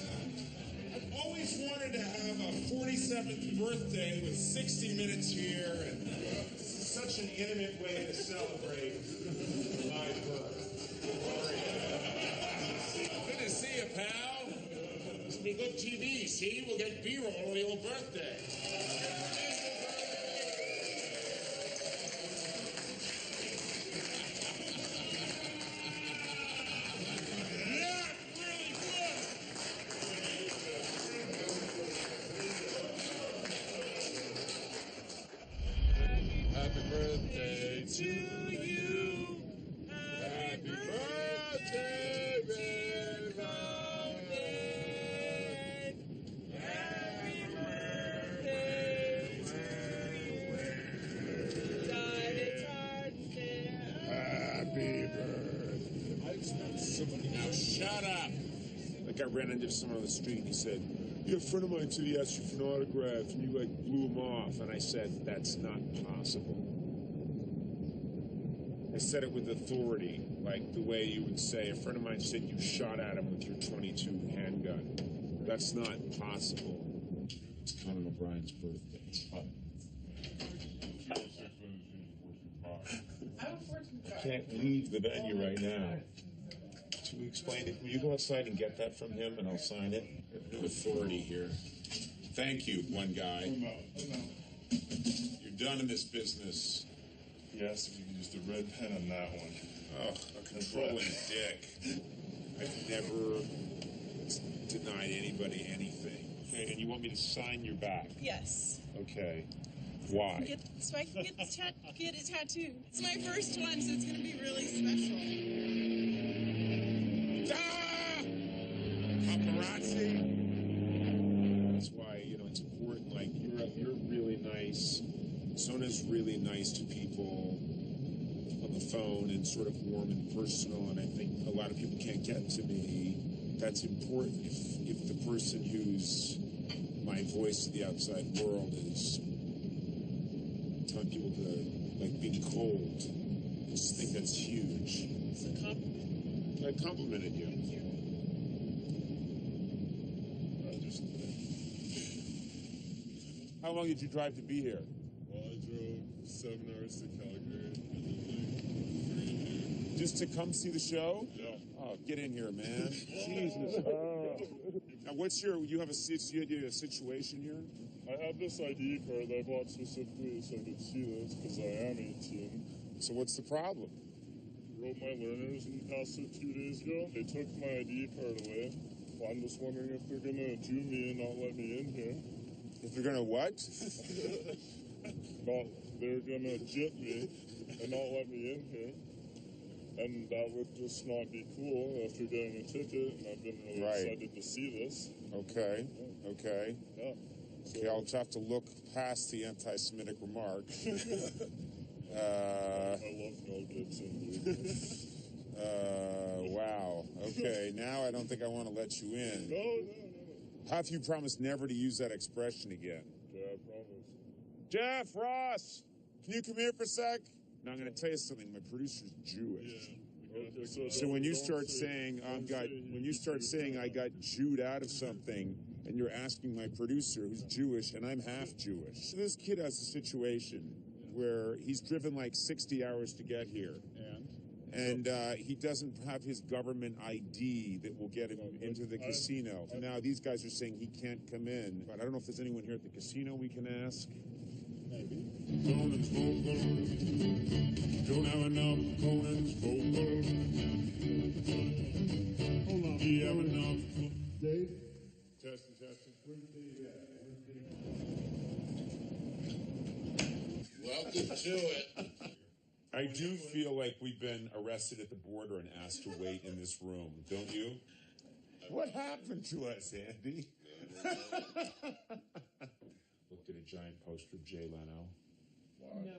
Speaker 11: I've always wanted to have a 47th birthday with 60 minutes here, and this is such an intimate way to celebrate my birth. Good to see you, pal. This will be good TV. See, we'll get B-roll of your birthday. Yeah, really good.
Speaker 6: Happy birthday to
Speaker 11: you.
Speaker 6: Happy birthday, baby.
Speaker 11: Happy birthday to you.
Speaker 6: Happy birthday.
Speaker 3: Like I ran into someone on the street and he said, "Yeah, a friend of mine said he asked you for an autograph and you like blew him off." And I said, "That's not possible." I said it with authority, like the way you would say, a friend of mine said you shot at him with your .22 handgun. That's not possible. It's Conan O'Brien's birthday. It's fun. I can't leave the venue right now. To explain it, will you go outside and get that from him and I'll sign it? With authority here. Thank you, one guy. You're done in this business.
Speaker 6: Yes, if you could use the red pen on that one.
Speaker 3: Oh, a controlling dick. I've never denied anybody anything. Okay, and you want me to sign your back?
Speaker 14: Yes.
Speaker 3: Okay. Why?
Speaker 14: So I can get a tattoo. It's my first one, so it's going to be really special.
Speaker 3: Ah! Paparazzi. That's why, it's important. Like, you're really nice. Sona's really nice to people on the phone and sort of warm and personal, and I think a lot of people can't get to me. That's important. If the person who's my voice to the outside world is telling people to, like, being cold, I just think that's huge.
Speaker 14: It's a compliment.
Speaker 3: I complimented you.
Speaker 14: Thank you.
Speaker 3: How long did you drive to be here?
Speaker 6: Well, I drove 7 hours to Calgary.
Speaker 3: Just to come see the show?
Speaker 6: Yeah.
Speaker 3: Oh, get in here, man. Jesus. Now, you have a situation here?
Speaker 6: I have this ID card that I bought specifically so I could see this because I am 18.
Speaker 3: So what's the problem?
Speaker 6: Wrote my learners and passed it 2 days ago. They took my ID card away. Well, I'm just wondering if they're going to do me and not let me in here.
Speaker 3: If they're going to what?
Speaker 6: They're going to jip me and not let me in here. And that would just not be cool after getting a ticket, and I've been really excited to see this.
Speaker 3: Okay,
Speaker 6: Yeah.
Speaker 3: okay.
Speaker 6: Yeah.
Speaker 3: Okay, I'll have to look past the anti-Semitic remarks.
Speaker 6: I love Mel Gibson, dude.
Speaker 3: Wow. Okay, now I don't think I want to let you in.
Speaker 6: No.
Speaker 3: How have you promised never to use that expression again?
Speaker 6: Yeah, I promise.
Speaker 3: Jeff, Ross, can you come here for a sec? Now, I'm going to tell you something. My producer's Jewish.
Speaker 6: Yeah. Okay,
Speaker 3: So when you start saying I got Jewed out of something, and you're asking my producer who's Jewish, and I'm half Jewish. So this kid has a situation where he's driven like 60 hours to get here. And he doesn't have his government ID that will get him into the casino. And now these guys are saying he can't come in. But I don't know if there's anyone here at the casino we can ask.
Speaker 8: Maybe. Conan's vocal. Don't have enough Conan's vocal. Hold on. Do you have enough? Dave?
Speaker 6: Testing.
Speaker 8: Where's Dave at?
Speaker 4: Welcome to it.
Speaker 3: I do feel like we've been arrested at the border and asked to wait in this room, don't you? What happened to us, Andy? Looked at a giant poster of Jay Leno.
Speaker 14: No.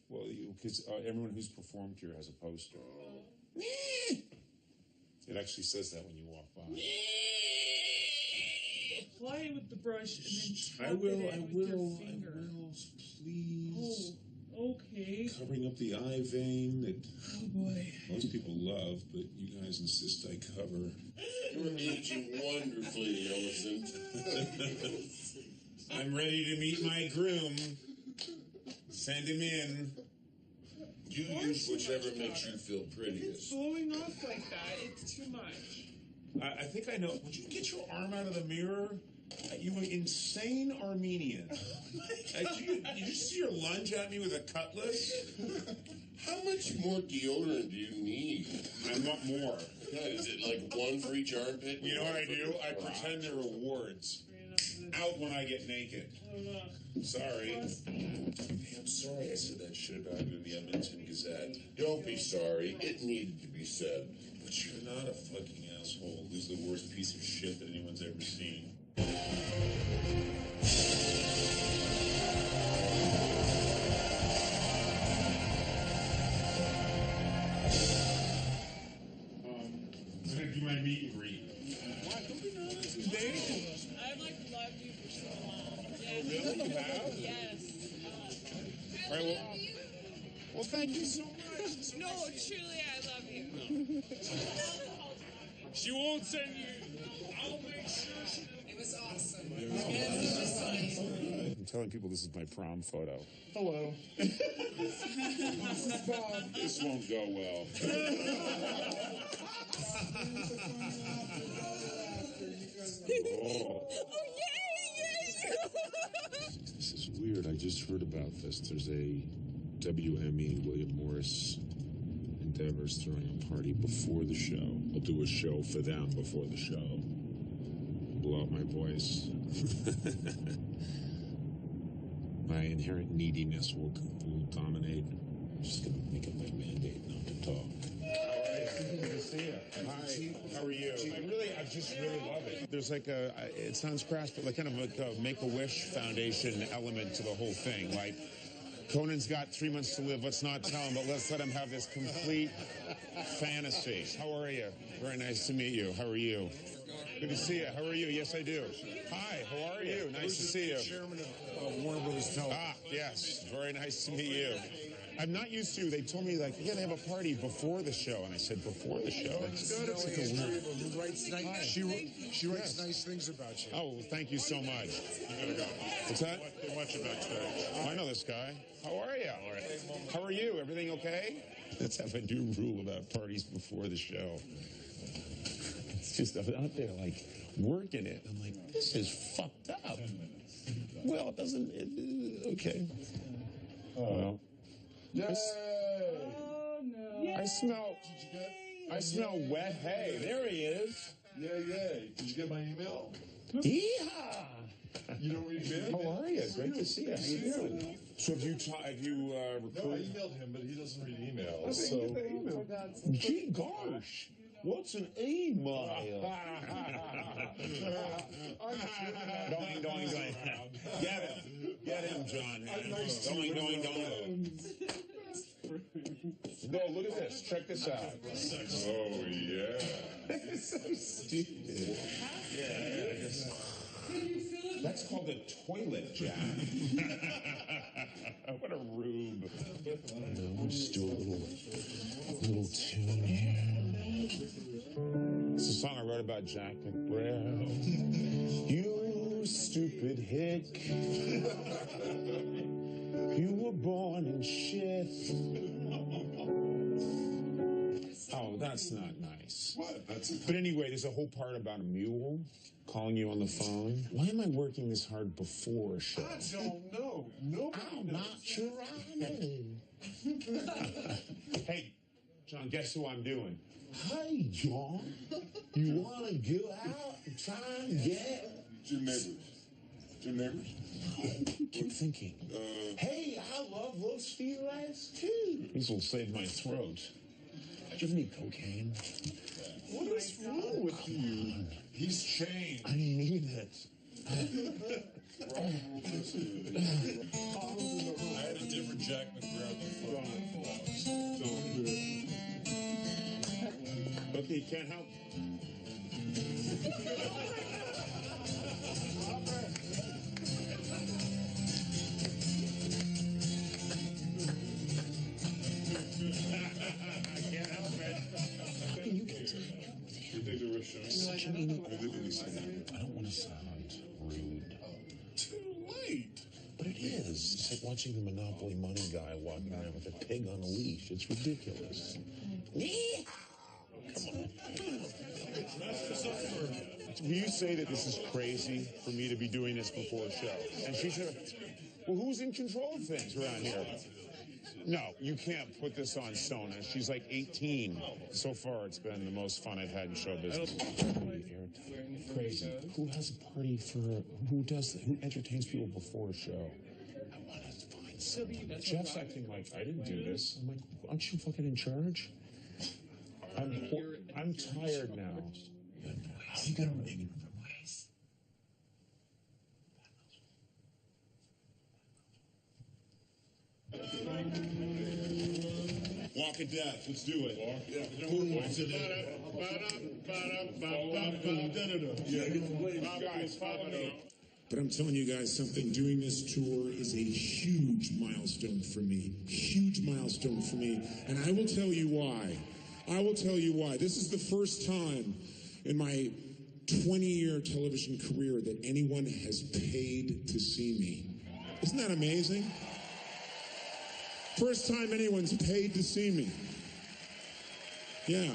Speaker 3: Well, because everyone who's performed here has a poster. It actually says that when you walk by.
Speaker 7: Apply it with the brush and then tap
Speaker 3: I will,
Speaker 7: it in with your finger.
Speaker 3: please.
Speaker 7: Oh, okay.
Speaker 3: Covering up the eye vein that
Speaker 7: Oh boy.
Speaker 3: most people love, but you guys insist I cover.
Speaker 4: You're aging wonderfully, Millicent.
Speaker 3: I'm ready to meet my groom. Send him in.
Speaker 4: You use whichever makes you feel
Speaker 7: If it's
Speaker 4: prettiest.
Speaker 7: blowing off like that, it's too much.
Speaker 3: I think I know. Would you get your arm out of the mirror? You insane Armenian. Did you see your lunge at me with a cutlass?
Speaker 4: How much more deodorant do you need?
Speaker 3: I want more.
Speaker 4: God, is it like one for each armpit?
Speaker 3: You know what I do? I pretend they're awards. Out when I get naked. Sorry.
Speaker 4: Hey, I'm sorry I said that shit about you in the Edmonton Gazette. Don't be sorry. It needed to be said.
Speaker 3: But you're not a fucking asshole who's the worst piece of shit that anyone's ever seen. I'm gonna do my meet and greet.
Speaker 2: Why?
Speaker 13: Well, thank you so much.
Speaker 14: No, truly, I love you.
Speaker 11: She won't send you. I'll make sure.
Speaker 14: It was awesome.
Speaker 13: I'm telling people this is my prom photo.
Speaker 2: Hello.
Speaker 6: This won't go well.
Speaker 14: Oh, yay!
Speaker 13: This is weird. I just heard about this. There's a WME, William Morris Endeavors, throwing a party before the show. I'll do a show for them before the show. Blow out my voice. My inherent neediness will dominate. I'm just going to make it my mandate not to talk.
Speaker 2: Good to see you.
Speaker 13: Hi, how are you? I just really love it. There's like it sounds crass, but like kind of like a Make-A-Wish Foundation element to the whole thing. Like, Conan's got 3 months to live. Let's not tell him, but let's let him have this complete fantasy. How are you? Very nice to meet you. How are you? Good to see you. How are you? Yes, I do. Hi, how are you? Nice to see you.
Speaker 2: Chairman of Warner Brothers Television.
Speaker 13: Ah, yes. Very nice to meet you. I'm not used to. They told me, like, yeah, they have a party before the show. And I said, before the show?
Speaker 2: It's like a weird. Who writes nice, she writes nice things about you.
Speaker 13: Oh, well, thank you so much.
Speaker 6: You gotta go.
Speaker 13: What's that?
Speaker 6: They want you backstage.
Speaker 13: Oh, I know this guy. How are you? All right. How are you? Everything okay? Let's have a new rule about parties before the show. It's just, I'm out there, like, working it. I'm like, this is fucked up. Well, it doesn't, okay. Well.
Speaker 6: Yay!
Speaker 7: Oh no!
Speaker 13: I smell wet hay. There he is.
Speaker 6: Yay, yay. Did you get my email?
Speaker 13: Yeehaw!
Speaker 6: You don't read mail?
Speaker 13: How are you? Great to see you. How you doing? So have you recruited?
Speaker 6: No, I emailed him, but he doesn't read emails.
Speaker 13: Gee gosh. What's an email? Doing. Get him, John. Doing. No, look at this. Check this out.
Speaker 6: Oh, yeah.
Speaker 13: It's so stupid. Yeah. That's called a toilet, Jack. What a rube. We'll just do a little tune here. It's a song I wrote about Jack McBrail. You stupid hick. You were born in shit. Oh, that's not nice.
Speaker 6: What?
Speaker 13: But anyway, there's a whole part about a mule calling you on the phone. Why am I working this hard before a show?
Speaker 6: I don't know.
Speaker 13: I'm not trying. Hey, John, guess who I'm doing? Hey, John, you want to go out and try and get...
Speaker 6: Jim Neighbors?
Speaker 13: Keep thinking. Hey, I love those feelings too. These will save my throat. Do you need cocaine?
Speaker 6: What is wrong with you? He's changed.
Speaker 13: I need it.
Speaker 6: I had a different Jack McBrail before.
Speaker 13: Okay, can't help.
Speaker 6: You think they were showing?
Speaker 13: I don't want to sound rude.
Speaker 6: Too late.
Speaker 13: But it is. It's like watching the Monopoly money guy walking around with a pig on a leash. It's ridiculous. Come on. You say that this is crazy for me to be doing this before a show. And she should have... Well, who's in control of things around here? No, you can't put this on Sona. She's like 18. So far, it's been the most fun I've had in show business. Crazy. Who has a party for... Who entertains people before a show? I want to find somebody. Jeff's acting like, I didn't do this. I'm like, aren't you fucking in charge? I'm tired now. How are you going to make it?
Speaker 6: Walk of Death. Let's do it.
Speaker 13: Guys, follow me.
Speaker 11: But I'm telling you guys something, doing this tour is a huge milestone for me. Huge milestone for me. And I will tell you why. I will tell you why. This is the first time in my 20-year television career that anyone has paid to see me. Isn't that amazing? First time anyone's paid to see me. Yeah.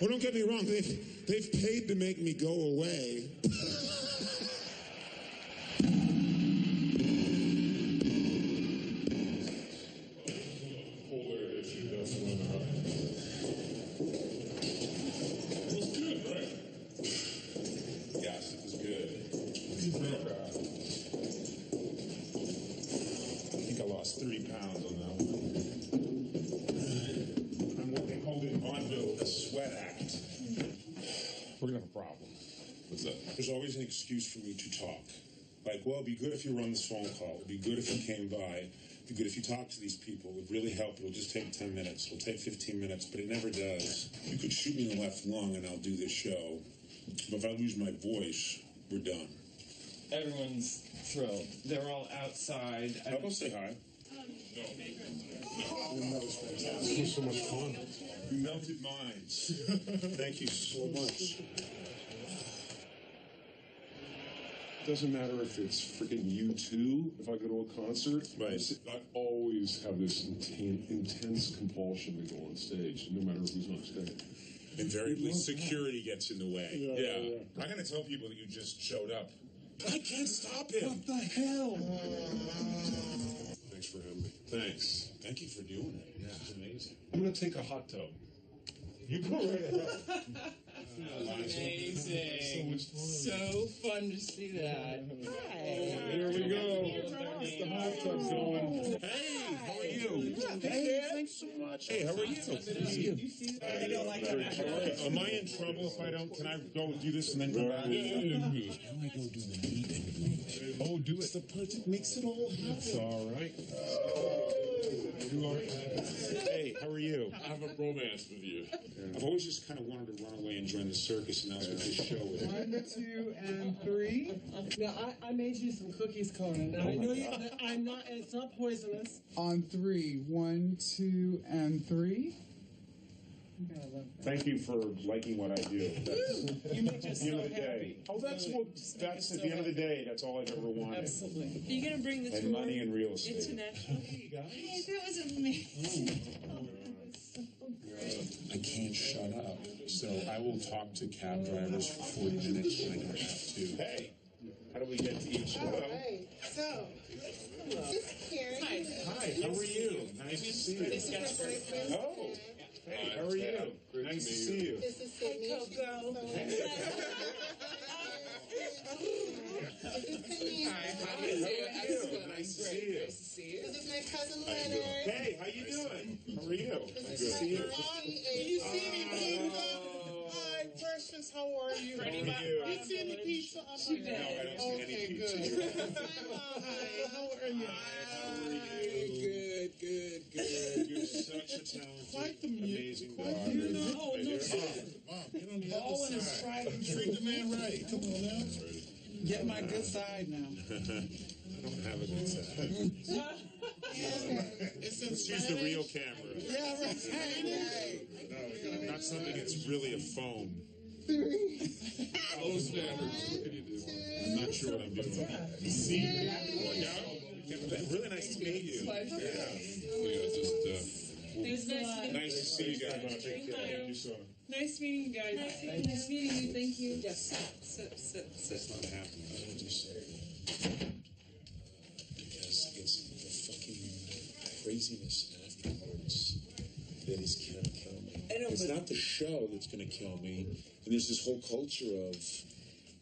Speaker 11: Well, don't get me wrong. They've paid to make me go away. I think I lost 30 pounds on that one. I'm what they called in vaudeville a sweat act. We're gonna have a problem.
Speaker 6: What's that?
Speaker 11: There's always an excuse for me to talk. Like, well, it'd be good if you run this phone call. It'd be good if you came by. It'd be good if you talked to these people. It would really help. It'll just take 10 minutes. It'll take 15 minutes, but it never does. You could shoot me in the left lung and I'll do this show. But if I lose my voice, we're done.
Speaker 12: Everyone's thrilled. They're all outside.
Speaker 11: I'll go say hi.
Speaker 6: That was fantastic. It was so much fun.
Speaker 11: You melted minds. Thank you so much.
Speaker 6: Doesn't matter if it's freaking U2, if I go to a concert.
Speaker 11: Right.
Speaker 6: I always have this intense compulsion to go on stage, no matter who's on stage.
Speaker 11: Invariably, security gets in the way.
Speaker 6: Yeah.
Speaker 11: I'm going to tell people that you just showed up. I can't stop him.
Speaker 9: What the hell?
Speaker 6: Thanks for having me.
Speaker 11: Thanks. Thank you for doing it. Yeah, it's amazing.
Speaker 6: I'm going to take a hot tub.
Speaker 11: You go right ahead.
Speaker 12: Amazing. So fun to see that. Hi.
Speaker 6: Here we go. The hot tub's going.
Speaker 11: Hey, how are you?
Speaker 6: Hey, thanks so much.
Speaker 11: Hey, how are you?
Speaker 12: I don't like that.
Speaker 11: Am I in trouble if I don't? Can I go do this and then go back?
Speaker 6: How do I go do the meet and greet? Oh, do it.
Speaker 11: The part that makes it all happen.
Speaker 6: It's all right.
Speaker 11: Hey, how are you?
Speaker 6: I have a romance with you.
Speaker 11: I've always just kind of wanted to run away and join the circus, and that's what this show is.
Speaker 9: 1, 2, and 3.
Speaker 15: Now, I made you some cookies, Conan. Now, I know you. I'm not. It's not poisonous.
Speaker 9: On 3. 1, 2, and 3.
Speaker 11: Thank you for liking what I do. That's
Speaker 15: You make us
Speaker 11: at the end
Speaker 15: so
Speaker 11: of the day.
Speaker 15: happy.
Speaker 11: Oh, that's at the end of the day. That's all I've ever wanted.
Speaker 15: Absolutely.
Speaker 14: Are you going to bring the
Speaker 11: And
Speaker 14: tour
Speaker 11: money and real estate.
Speaker 14: international? Hey, that was amazing. Oh, that was so great.
Speaker 3: I can't shut up, so I will talk to cab drivers for 40 minutes when I don't have to.
Speaker 11: Hey, how do we get to each? Hello.
Speaker 16: Right. So, this is Carrie.
Speaker 14: Hi.
Speaker 11: Hi, how are you? Nice to see you.
Speaker 16: This is her boyfriend.
Speaker 11: Oh, hey, how are you? Nice to see you.
Speaker 16: This is Sydney.
Speaker 14: Coco.
Speaker 16: This is Camille.
Speaker 11: Nice to see you.
Speaker 16: This is my cousin Leonard.
Speaker 11: Hey, how you doing? How are you?
Speaker 16: This is my
Speaker 11: you.
Speaker 16: Ronnie.
Speaker 15: You see me, pizza? Hi, precious. How are you?
Speaker 11: How are you?
Speaker 15: You see any pizza on my
Speaker 11: No, I don't see any pizza.
Speaker 15: Good. Hi, how are you? Good.
Speaker 11: You're such a talented,
Speaker 15: Quite the
Speaker 11: amazing
Speaker 15: quite
Speaker 11: daughter.
Speaker 15: the- No,
Speaker 11: Hey,
Speaker 15: no,
Speaker 11: there's
Speaker 15: no.
Speaker 11: Mom.
Speaker 6: Get on the
Speaker 15: Ball in his stride and treat the man right. Come on now.
Speaker 9: Get my good side now.
Speaker 11: I don't have a good side.
Speaker 15: It's in
Speaker 11: Let's use the real camera.
Speaker 15: Yeah, right.
Speaker 11: Not something that's really a phone.
Speaker 6: Low standards. What can you do?
Speaker 11: I'm not sure what I'm doing. See? Really nice to meet you.
Speaker 6: Yeah, just,
Speaker 14: Thanks a lot.
Speaker 11: Nice to see you guys. Thank you so much.
Speaker 14: Nice meeting you guys. Nice meeting you. Thank you. Yes. Sit.
Speaker 11: It's not happening. I don't just say because it's the fucking craziness afterwards that is going to kill me. It's not the show that's going to kill me. And there's this whole culture of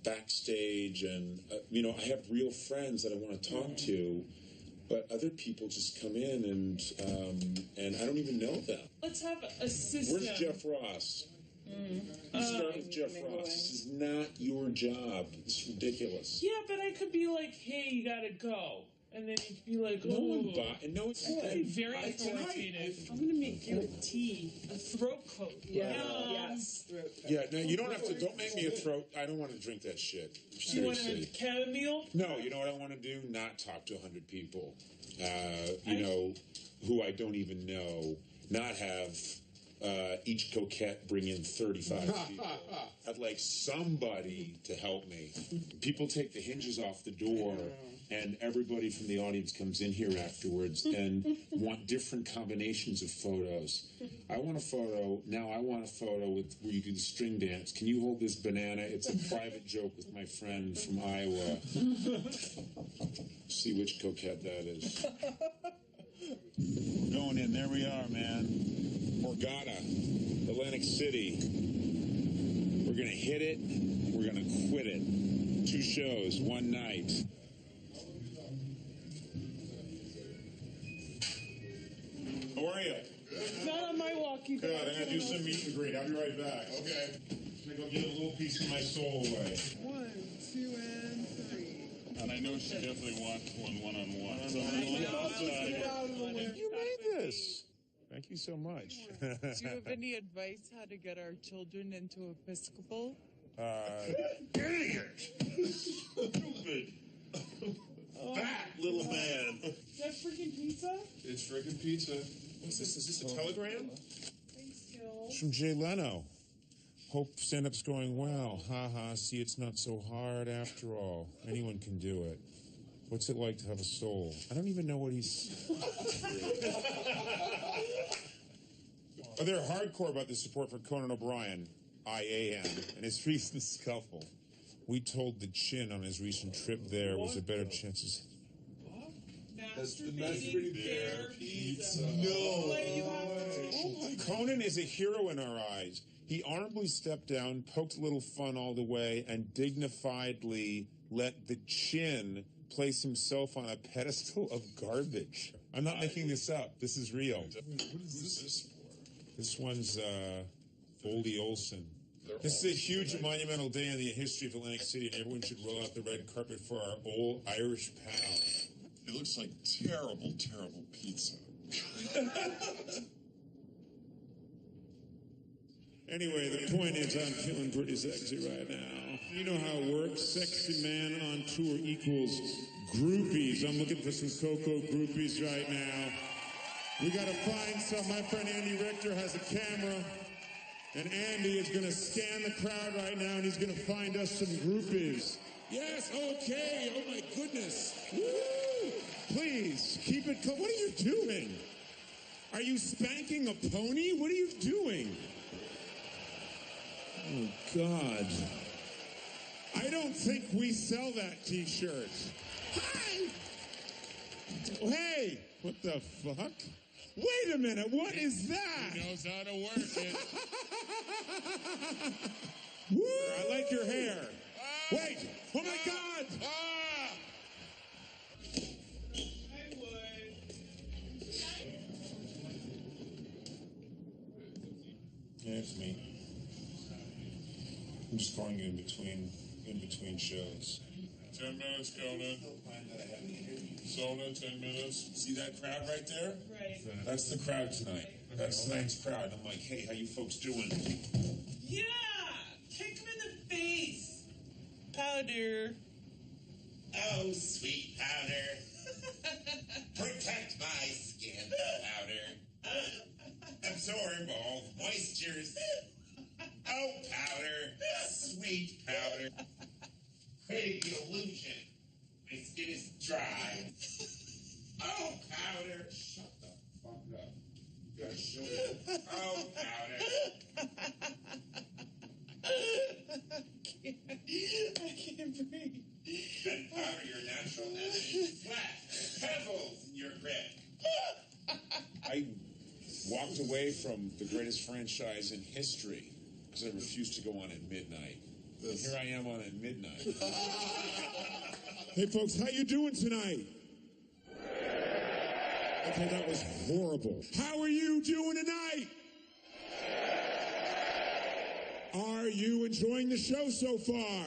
Speaker 11: backstage, and I have real friends that I want to talk to, but other people just come in and I don't even know them.
Speaker 14: Let's have a system.
Speaker 11: Where's Jeff Ross? You start with Jeff Ross. This is not your job. It's ridiculous.
Speaker 14: Yeah, but I could be like, hey, you gotta go.
Speaker 7: and then you'd be like,
Speaker 13: No
Speaker 7: oh.
Speaker 13: one bought, and no, it's
Speaker 7: I'd be very authoritative. I'm gonna make you a tea, a throat coat.
Speaker 15: Yes.
Speaker 13: Yeah, no, you don't have to. Don't make me a throat. I don't want to drink that shit.
Speaker 7: Do you want
Speaker 13: Seriously.
Speaker 7: a chamomile?
Speaker 13: No, you know what I want to do? Not talk to 100 people. You know, who I don't even know. Not have each coquette bring in 35 people. I'd like somebody to help me. People take the hinges off the door, and everybody from the audience comes in here afterwards and want different combinations of photos. I want a photo. Now I want a photo with where you do the string dance. Can you hold this banana? It's a private joke with my friend from Iowa. See which coquette that is. We're going in. There we are, man. Borgata, Atlantic City. We're going to hit it. We're going to quit it. 2 shows, 1 night.
Speaker 5: How are you?
Speaker 7: Not on my walkie.
Speaker 5: Good. I'm gonna do some meet and greet. I'll be right back. Okay. I'm gonna go give a little piece of my soul away.
Speaker 9: 1, 2, and 3.
Speaker 6: And I know she definitely wants one-on-one.
Speaker 13: You made this. Thank you so much.
Speaker 9: Do you have any advice how to get our children into Episcopal?
Speaker 3: Idiot! Stupid! Fat little man.
Speaker 7: Is that freaking pizza?
Speaker 5: It's freaking pizza.
Speaker 13: What's this? Is this a telegram?
Speaker 7: Thanks, Gil.
Speaker 13: It's from Jay Leno. Hope stand-up's going well. Ha ha, see, it's not so hard after all. Anyone can do it. What's it like to have a soul? I don't even know what he's... Oh, they're hardcore about the support for Conan O'Brien, IAM, and his recent scuffle. We told the Chin on his recent trip there was a better chances.
Speaker 7: Masturbating bear pizza.
Speaker 13: No. Conan is a hero in our eyes. He honorably stepped down, poked a little fun all the way, and dignifiedly let the Chin place himself on a pedestal of garbage. I'm not making this up. This is real.
Speaker 6: What is this for?
Speaker 13: This one's Oldie Olson. This is a huge monumental day in the history of Atlantic City, and everyone should roll out the red carpet for our old Irish pal.
Speaker 6: It looks like terrible, terrible pizza.
Speaker 2: Anyway, the point is I'm feeling pretty sexy right now. You know how it works. Sexy man on tour equals groupies. I'm looking for some Coco groupies right now. We got to find some. My friend Andy Richter has a camera. And Andy is going to scan the crowd right now, and he's going to find us some groupies. Yes, okay. Oh, my goodness. Woo! Please, keep it What are you doing? Are you spanking a pony? What are you doing? Oh, God. I don't think we sell that T-shirt. Hi! Hey! What the fuck? Wait a minute, what is that?
Speaker 6: He knows how to work it.
Speaker 2: Woo! I like your hair. Wait! Oh my God!
Speaker 7: I would.
Speaker 2: Yeah, it's me. I'm just calling you in between shows.
Speaker 6: 10 minutes, Conan. Sona, 10 minutes.
Speaker 2: See that crowd right there?
Speaker 7: Right.
Speaker 2: That's the crowd tonight. That's tonight's crowd. I'm like, hey, how you folks doing?
Speaker 7: Yeah! Kick him in the face! Powder.
Speaker 17: Oh, sweet powder. Protect my skin, powder. Absorb all moistures. Oh, powder. Sweet powder. Creating the illusion. My skin is dry. Oh, powder. Shut the fuck up. You gotta show me. Oh, powder.
Speaker 7: I can't breathe.
Speaker 17: And powder your natural energy. Flat. Pebbles in your grip.
Speaker 13: I walked away from the greatest franchise in history because I refused to go on at midnight. And here I am on at midnight.
Speaker 2: Hey, folks, how you doing tonight? Okay, that was horrible. How are you doing tonight? Are you enjoying the show so far?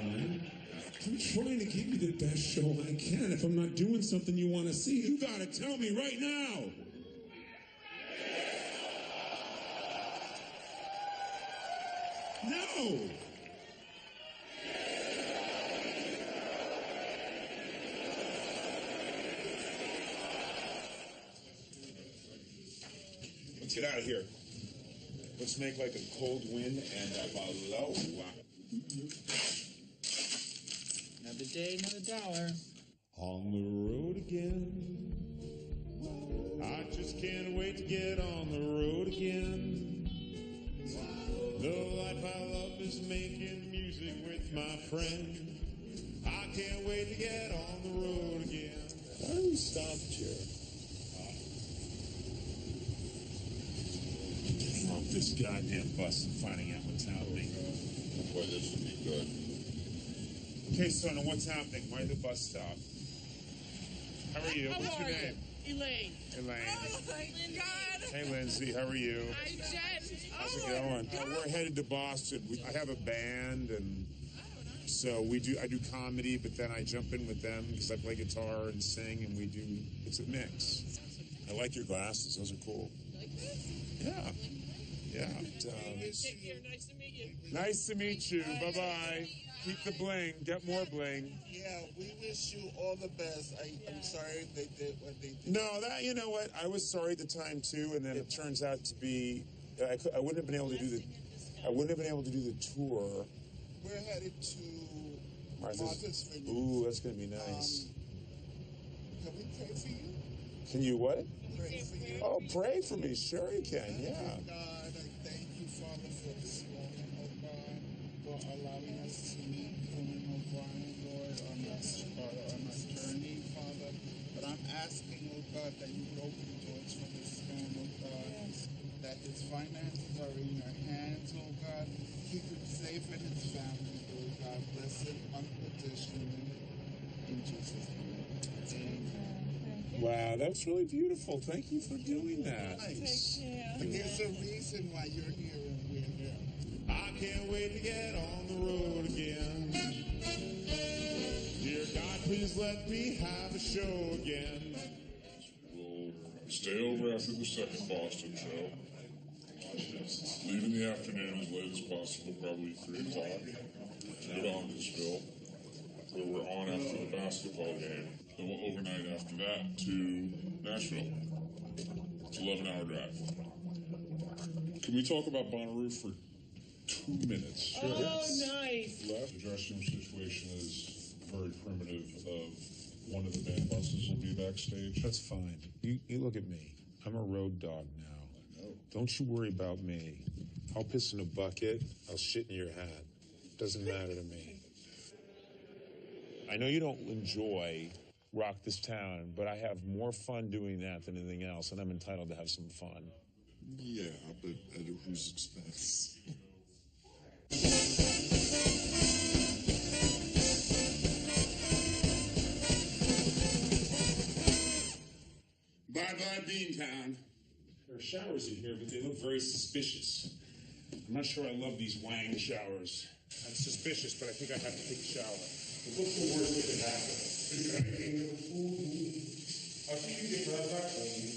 Speaker 8: time. I'm trying to give you the best show I can. If I'm not doing something you want to see, you got to tell me right now. No!
Speaker 3: Let's get out of here. Let's make like a cold wind and a blow.
Speaker 9: Another day, another dollar.
Speaker 8: On the road again. I just can't wait to get on the road again. The life I love is making music with my friend. I can't wait to get on the road again.
Speaker 3: Why do we stop here?
Speaker 8: Getting off this goddamn bus and finding out what's happening.
Speaker 6: Boy, this would be good.
Speaker 8: Okay, son, what's happening? Why the bus stop? How are you? What's your name?
Speaker 9: Elaine.
Speaker 8: Elaine.
Speaker 9: Oh my God.
Speaker 8: Hey, Lindsay, how are you?
Speaker 9: Hi, Jen.
Speaker 8: How's it going? We're headed to Boston. I have a band, and so I do comedy, but then I jump in with them because I play guitar and sing, and it's a mix. I like your glasses. Those are cool. Yeah. Yeah.
Speaker 9: Take care. Nice to meet you.
Speaker 8: Nice to meet you. Bye-bye. Keep the bling. Get more bling.
Speaker 17: Yeah, we wish you all the best. I'm sorry they did what they did.
Speaker 8: No, you know what? I was sorry at the time too, and then it turns out to be I wouldn't have been able to do the tour.
Speaker 17: We're headed to Martha's Vineyard.
Speaker 8: Ooh, that's gonna be nice.
Speaker 17: Can we pray for you?
Speaker 8: Can you what?
Speaker 17: Pray for you.
Speaker 8: Oh, pray for me. Sure you can. Yeah.
Speaker 17: God, I thank you, Father, for this morning, oh God, for allowing us to meet Conan O'Brien, Lord, on our journey, Father. But I'm asking, oh God, that you would open doors for this man, oh God, that his finances are in your hands, oh God. Keep him safe and his family, oh God. Bless him unconditionally. In Jesus' name. Amen.
Speaker 8: Wow, that's really beautiful. Thank you for doing that.
Speaker 17: Nice. There's a reason why you're here and we're here.
Speaker 8: I can't wait to get on the road again. Dear God, please let me have a show again.
Speaker 6: We'll stay over after the second Boston show. Leave in the afternoon as late as possible, probably 3 o'clock. Go to Huntersville, where we're on after the basketball game. Then we'll overnight after that to Nashville. It's an 11-hour drive. Can we talk about Bonnaroo for 2 minutes?
Speaker 9: Sure. Oh, nice.
Speaker 6: The dressing room situation is very primitive. One of the band buses will be backstage.
Speaker 8: That's fine. You look at me. I'm a road dog now.
Speaker 6: I know.
Speaker 8: Don't you worry about me. I'll piss in a bucket. I'll shit in your hat. Doesn't matter to me. I know you don't enjoy Rock This Town, but I have more fun doing that than anything else, and I'm entitled to have some fun.
Speaker 6: Yeah, but at whose expense?
Speaker 8: Bye-bye, Beantown. There are showers in here, but they look very suspicious. I'm not sure I love these Wang showers. That's suspicious, but I think I have to take a shower. What's the worst that could happen? I think you get right back on me.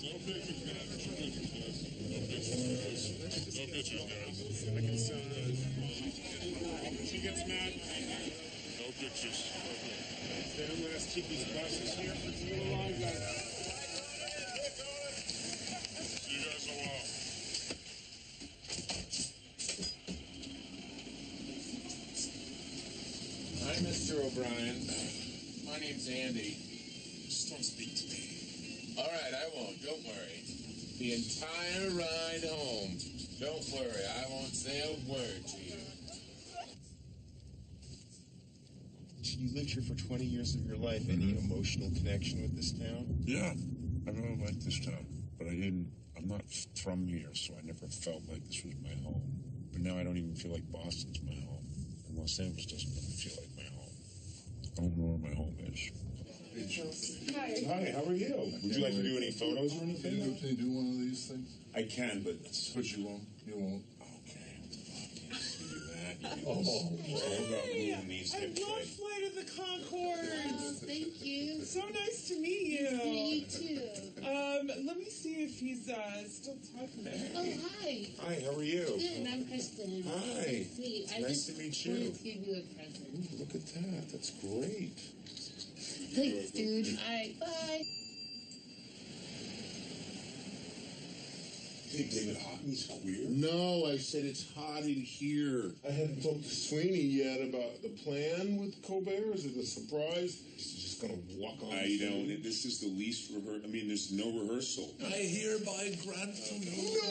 Speaker 6: No pictures, guys.
Speaker 8: I can she gets mad.
Speaker 6: No pictures.
Speaker 8: They don't let us keep these buses here for too long, guys.
Speaker 6: See you guys in a while.
Speaker 18: Hi, Mr. O'Brien. My name's Andy.
Speaker 8: Just don't speak to me.
Speaker 18: All right, I won't. Don't worry. The entire ride home. Don't worry. I won't say a word to you.
Speaker 2: You lived here for 20 years of your life. Any emotional connection with this town?
Speaker 6: Yeah, I've really liked this town, but I'm not from here, so I never felt like this was my home.
Speaker 8: But now I don't even feel like Boston's my home. And Los Angeles doesn't really feel like my home. I don't know where my home is.
Speaker 16: Hi.
Speaker 6: Hi, how are you? Would you like to do any photos or anything?
Speaker 4: Can you do one of these things?
Speaker 6: I can, but
Speaker 4: But you won't. You won't.
Speaker 6: okay. You do that. You do this. It's all about moving these
Speaker 7: I
Speaker 6: hips
Speaker 7: love
Speaker 6: right.
Speaker 7: Flight of the Conchords.
Speaker 16: Thank you.
Speaker 7: So nice to meet you.
Speaker 16: You too.
Speaker 7: Let me see if he's still talking to her.
Speaker 16: Oh, hi.
Speaker 6: Hi, how are you?
Speaker 16: Good, I'm Kristen.
Speaker 6: Hi.
Speaker 16: Sweet. I
Speaker 6: Nice
Speaker 16: just
Speaker 6: to meet you.
Speaker 16: wanted to give you a present.
Speaker 6: Look at that. That's great.
Speaker 16: Thanks, dude. All right, bye.
Speaker 6: Hey, David Hockney's queer?
Speaker 4: No, I said it's hot in here. I haven't talked to Sweeney yet about the plan with Colbert. Is it a surprise? He's just gonna walk on.
Speaker 6: I don't. This is the least rehearsal. I mean, there's no rehearsal.
Speaker 4: I hereby grant to you. No!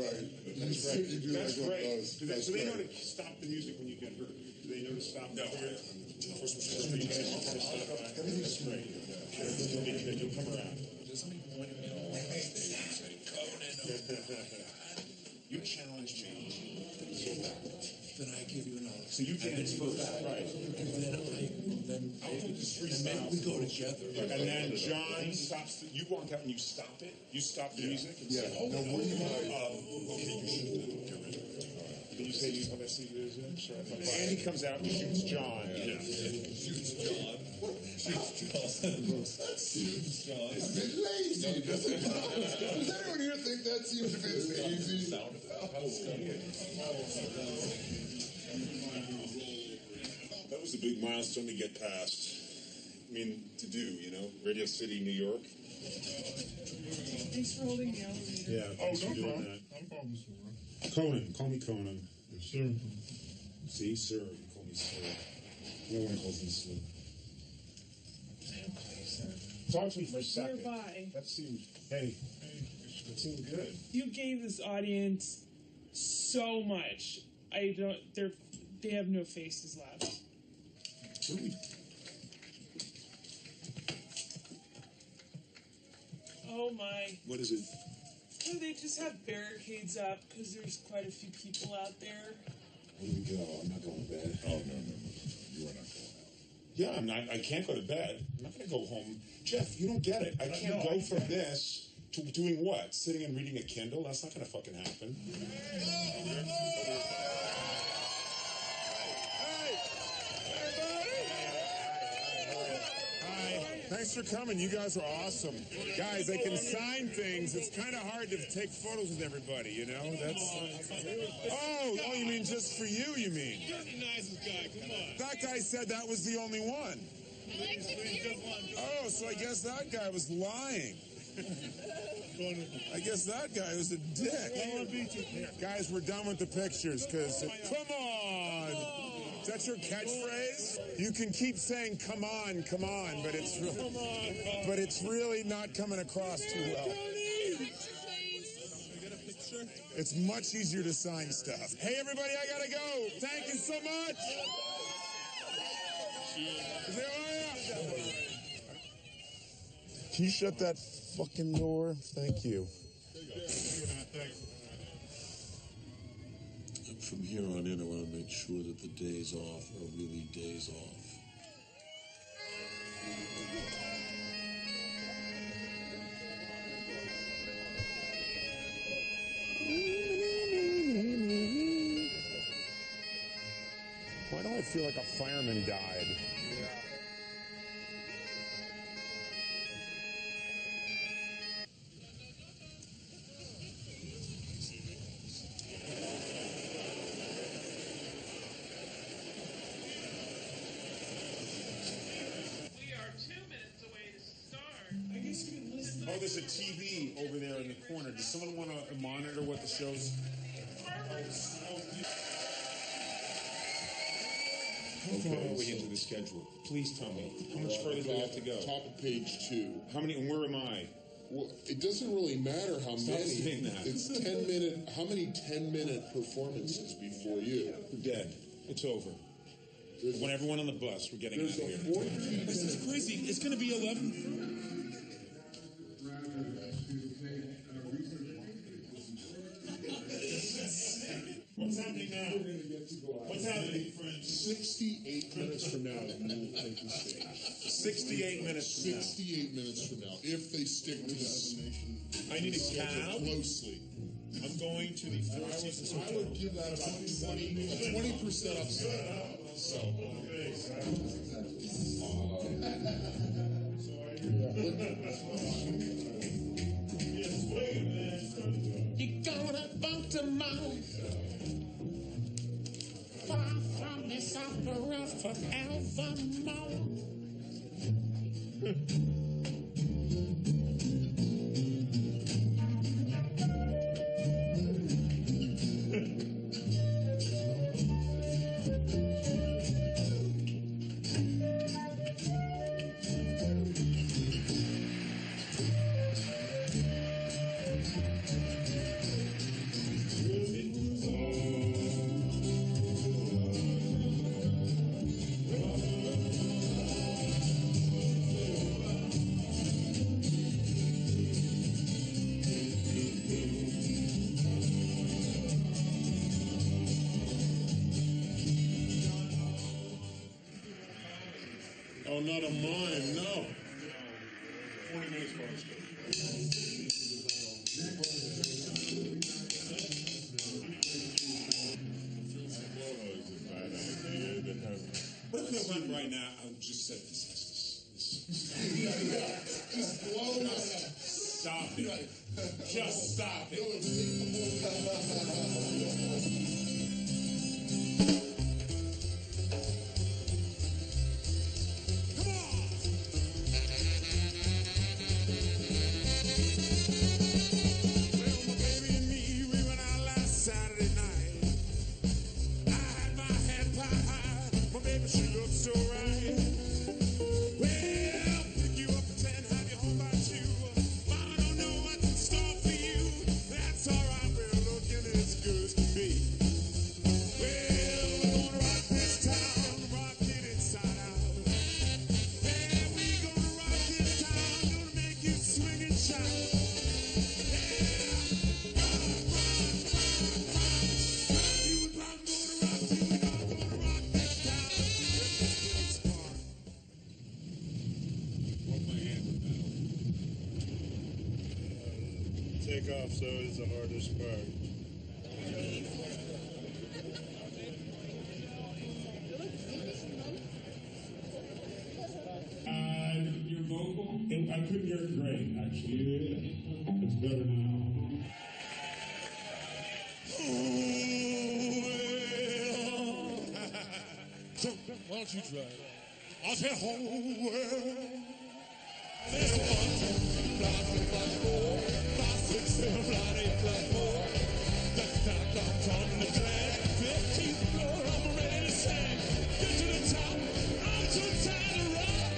Speaker 4: Right.
Speaker 5: That's right. That's great. Do they
Speaker 4: That's
Speaker 5: know
Speaker 4: right.
Speaker 5: to stop the music when you get hurt? Do they know to stop?
Speaker 6: No.
Speaker 5: Everything's great. You'll come around.
Speaker 6: You challenged me.
Speaker 4: Then I give you another.
Speaker 5: So you dance first, right?
Speaker 4: Then we go together.
Speaker 5: And then John stops. You walk out and you stop it. You stop the music. And
Speaker 4: Yeah.
Speaker 5: say,
Speaker 4: Now, what do you like?
Speaker 5: okay, you should get rid of it. Did you say you have SC vision? Sure. Andy comes out and shoots John. Yeah.
Speaker 4: Shoots John. Shoots John. It's a bit lazy, doesn't it? Does anyone here think that seems a bit lazy?
Speaker 6: That was a big milestone to get past. I mean, to do, Radio City, New York.
Speaker 7: Thanks for holding the elevator.
Speaker 2: Yeah, thanks for doing that.
Speaker 4: No problem, sir.
Speaker 2: Conan, call me Conan.
Speaker 4: Yes, sir.
Speaker 2: See, sir, you call me sir. No one calls me sir.
Speaker 5: Talk to me for a second.
Speaker 7: Nearby.
Speaker 5: That seems. Hey, that seemed good.
Speaker 7: You gave this audience so much. They have no faces left. Oh my.
Speaker 6: What is it?
Speaker 7: No, they just have barricades up because there's quite a few people out there.
Speaker 6: Where do we go? I'm not going to bed.
Speaker 4: Oh, no. You are not going out.
Speaker 6: Yeah, I'm not. I can't go to bed. I'm not going to go home. Jeff, you don't get it. I can't go from this to doing what? Sitting and reading a Kindle? That's not going to fucking happen.
Speaker 8: Thanks for coming. You guys are awesome. Guys, I can sign things. It's kind of hard to take photos with everybody, That's. Oh, you mean just for you, you mean?
Speaker 11: You're the nicest guy. Come on.
Speaker 8: That guy said that was the only one. Oh, so I guess that guy was lying. I guess that guy was a dick. Guys, we're done with the pictures, because... Come on! Is that your catchphrase? You can keep saying, come on, but it's really not coming across too well. It's much easier to sign stuff. Hey, everybody, I gotta go. Thank you so much. Can you shut that fucking door? Thank you.
Speaker 4: From here on in, I want to make sure that the days off are really days off.
Speaker 8: Why do I feel like a fireman died?
Speaker 5: Oh, there's a TV over there in the corner. Does someone want to monitor what the show's? How far are we into the schedule? Please tell me. How much further do we have to go?
Speaker 4: Top of page 2.
Speaker 5: How many? And where am I?
Speaker 4: Well, it doesn't really matter how
Speaker 5: Stop
Speaker 4: many.
Speaker 5: saying that.
Speaker 4: It's 10-minute. How many 10-minute performances before you?
Speaker 5: We're dead. It's over. Want everyone on the bus. We're getting out of here.
Speaker 11: This is crazy. It's going to be 11.
Speaker 5: What's happening now?
Speaker 4: We're going to get to go
Speaker 5: What's happening?
Speaker 6: 68 minutes from now, we will take the stage.
Speaker 5: 68 minutes from now.
Speaker 6: 68 minutes from now, if they stick to this.
Speaker 5: I need a cab.
Speaker 6: Closely.
Speaker 5: I'm going to the Four Seasons
Speaker 6: I would give that about 20% upside. So.
Speaker 4: You're gonna bump to mouth. Far from this opera forevermore.
Speaker 6: Oh, not a mime, no.
Speaker 5: 20 minutes for us. What if I went right now? I would just say this.
Speaker 6: Just blow it up.
Speaker 5: Stop it. Just stop it.
Speaker 19: Takeoff, so is the hardest part.
Speaker 11: Your vocal? I couldn't hear it great, actually. It's better now.
Speaker 4: Why don't you try it? I said, whole world. There's one, that's not comes on the track. 15th floor, I'm ready to sing. Get to the top, I'm too tired to rock.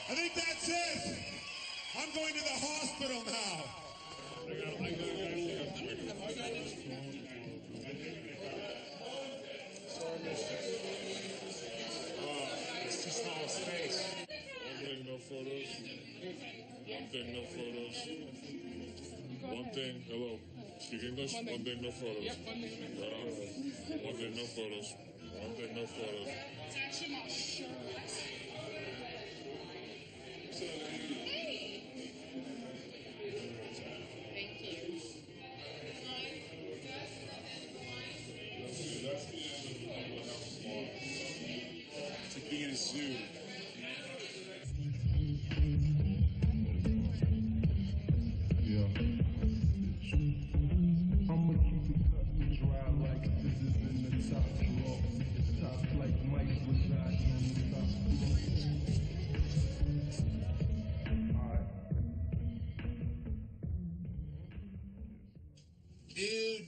Speaker 5: I think that's it. I'm going to the hospital now.
Speaker 6: It's too small a space. One thing, no photos. One thing, no photos. One thing, hello. Speak English? One thing, no photos. One thing, no photos. One thing, no photos.
Speaker 14: It's actually my shirt. Thank you.